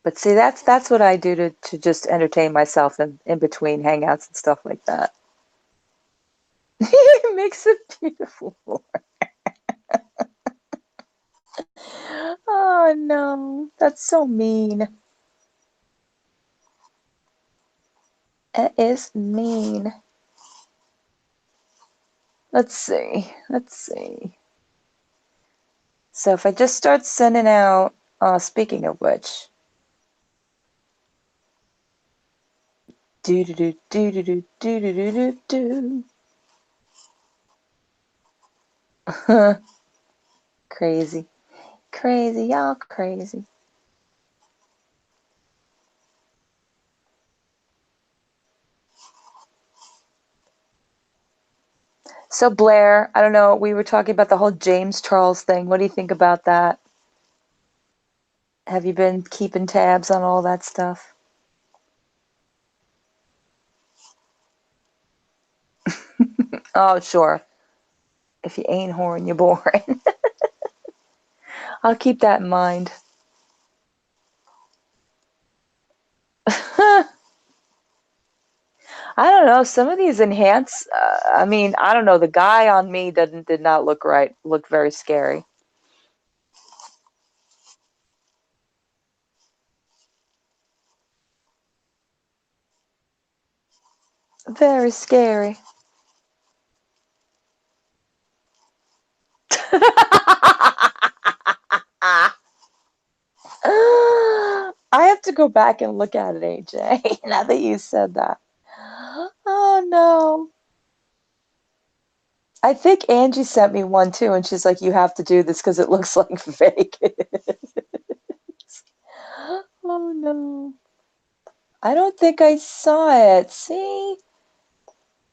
But see, that's what I do to just entertain myself in between hangouts and stuff like that. It makes it beautiful. Oh no, that's so mean. It is mean. Let's see. Let's see. So if I just start sending out, speaking of which, do do do do do do do do do do do. Crazy, crazy, y'all crazy. So Blair, I don't know. We were talking about the whole James Charles thing. What do you think about that? Have you been keeping tabs on all that stuff? Oh, sure. If you ain't whoring, you're boring. I'll keep that in mind. I don't know. Some of these enhance. I mean, I don't know. The guy on me did not look right. Looked very scary. Very scary. I have to go back and look at it, AJ. Now that you said that. Oh no. I think Angie sent me one too, and she's like, "You have to do this because it looks like fake." Oh no. I don't think I saw it. See?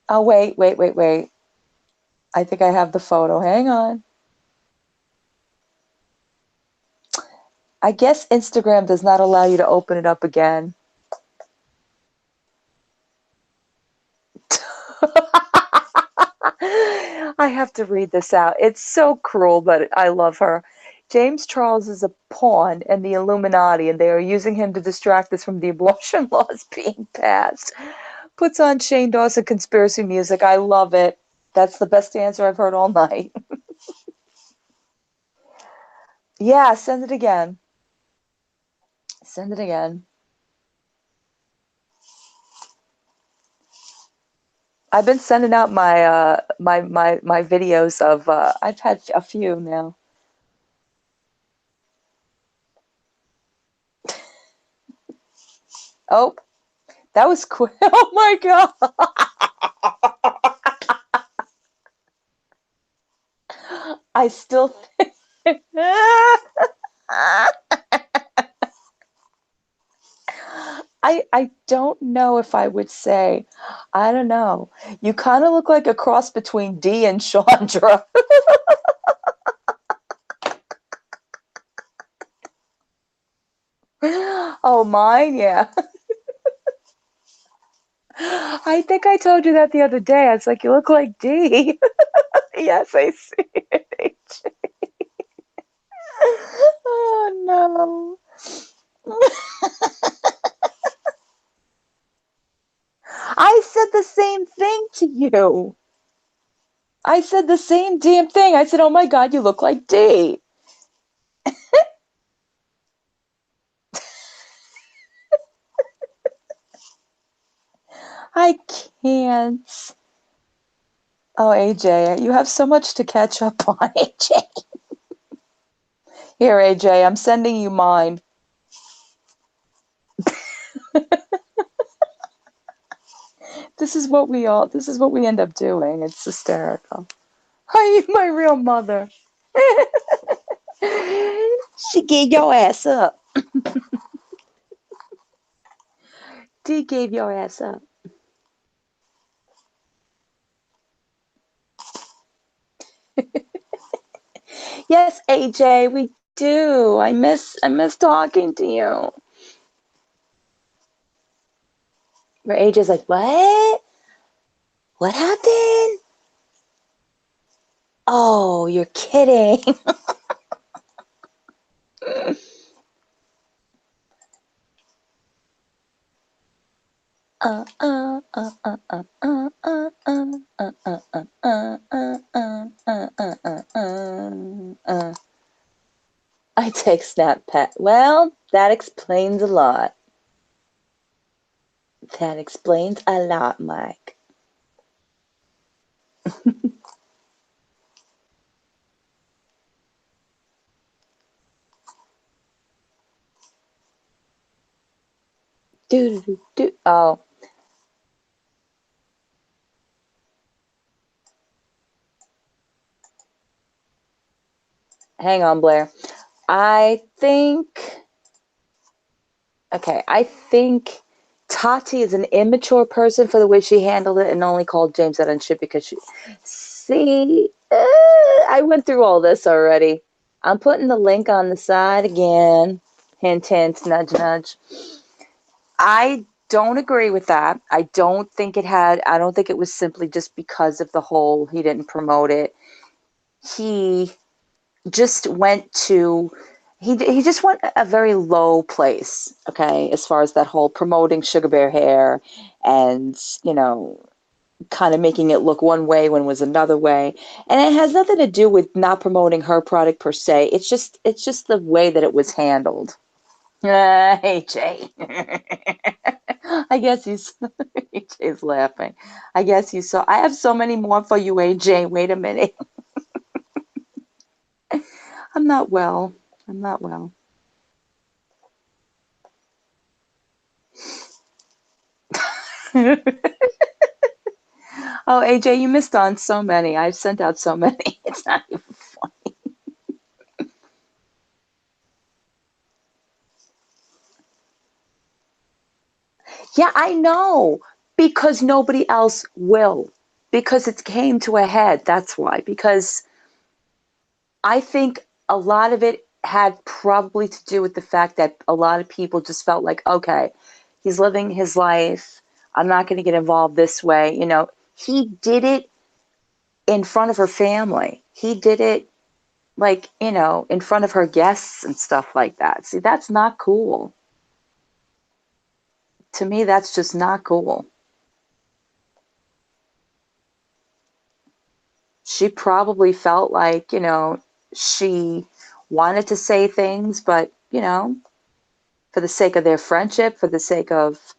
Oh, wait, wait, wait, wait. I think I have the photo. Hang on. I guess Instagram does not allow you to open it up again. I have to read this out. It's so cruel, but I love her. James Charles is a pawn in the Illuminati, and they are using him to distract us from the abortion laws being passed. Puts on Shane Dawson conspiracy music. I love it. That's the best answer I've heard all night. Yeah, send it again. Send it again. I've been sending out my videos of I've had a few now. Oh, that was quick. Oh my God. I still I don't know if I would say, I don't know. You kind of look like a cross between Dee and Chandra. Oh, mine, yeah. I think I told you that the other day. I was like, you look like Dee. Yes, I see it. Oh no. I said the same thing to you. I said the same damn thing. I said, oh my God, you look like Dee. I can't. Oh, AJ, you have so much to catch up on, AJ. Here, AJ, I'm sending you mine. This is what we end up doing. It's hysterical. Are you my real mother? She gave your ass up. Dee gave your ass up. Yes, AJ, we do. I miss talking to you. Where AJ's like, what? What happened? Oh, you're kidding. I take Snap Pet. Well, that explains a lot. That explains a lot, Mike. Do do do. Oh, hang on, Blair. I think. Okay, I think Tati is an immature person for the way she handled it and only called James out on shit because she. See, I went through all this already. I'm putting the link on the side again. Hint, hint, nudge, nudge. I don't agree with that. I don't think it was simply just because of the whole he didn't promote it. He just went to he just went a very low place, okay, as far as that whole promoting Sugar Bear hair and, you know, kind of making it look one way when it was another way. And it has nothing to do with not promoting her product per se. It's just the way that it was handled. Hey Jay. I guess he's AJ's laughing. I guess you saw. I have so many more for you, AJ. Wait a minute. I'm not well. I'm not well. Oh, AJ, you missed on so many. I've sent out so many. It's not even funny. Yeah, I know. Because nobody else will. Because it came to a head. That's why. Because I think a lot of it had probably to do with the fact that a lot of people just felt like, okay, he's living his life. I'm not going to get involved this way. You know, he did it in front of her family. He did it like, you know, in front of her guests and stuff like that. See, that's not cool. To me, that's just not cool. She probably felt like, you know, she wanted to say things, but, you know, for the sake of their friendship, for the sake of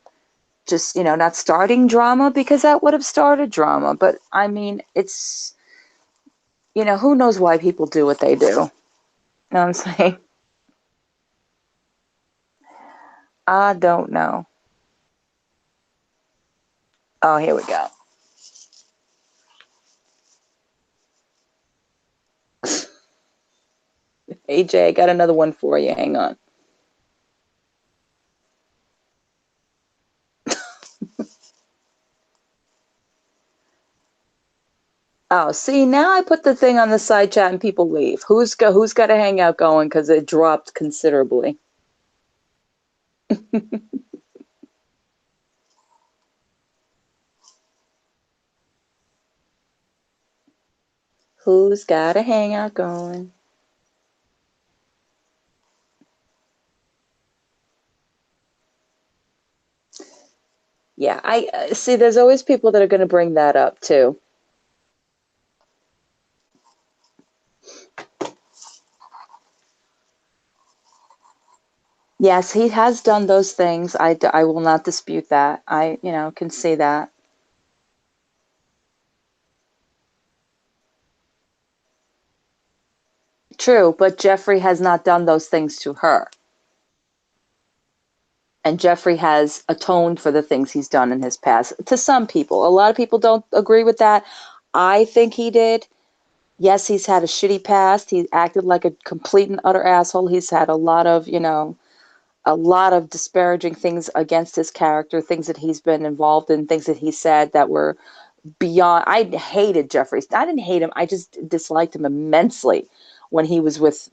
just, not starting drama because that would have started drama. But I mean, it's, who knows why people do what they do. You know what I'm saying? I don't know. Oh, here we go. AJ, I got another one for you. Hang on. Oh, see, now I put the thing on the side chat and people leave. Who's got a hangout going because it dropped considerably. Who's got a hangout going? Yeah, I see. There's always people that are going to bring that up too. Yes, he has done those things. I will not dispute that. I, can see that. True, but Jeffrey has not done those things to her. And Jeffrey has atoned for the things he's done in his past. To some people, a lot of people don't agree with that. I think he did. Yes, he's had a shitty past. He acted like a complete and utter asshole. He's had a lot of disparaging things against his character, things that he's been involved in, things that he said that were beyond. I hated Jeffrey. I didn't hate him. I just disliked him immensely when he was with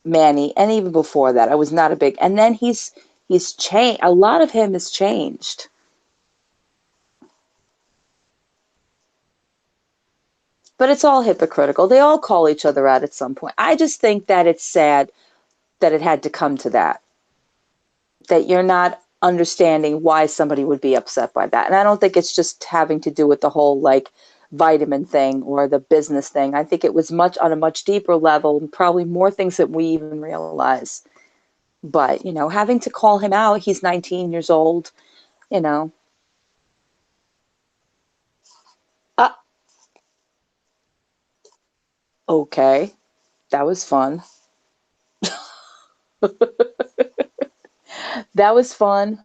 Manny, and even before that, I was not a big. And then he's changed. A lot of him has changed, but it's all hypocritical. They all call each other out at some point. I just think that it's sad that it had to come to that. That you're not understanding why somebody would be upset by that. And I don't think it's just having to do with the whole like vitamin thing or the business thing. I think it was much on a much deeper level, and probably more things that we even realize. But, having to call him out, he's 19 years old, you know. Uh, okay, that was fun. That was fun.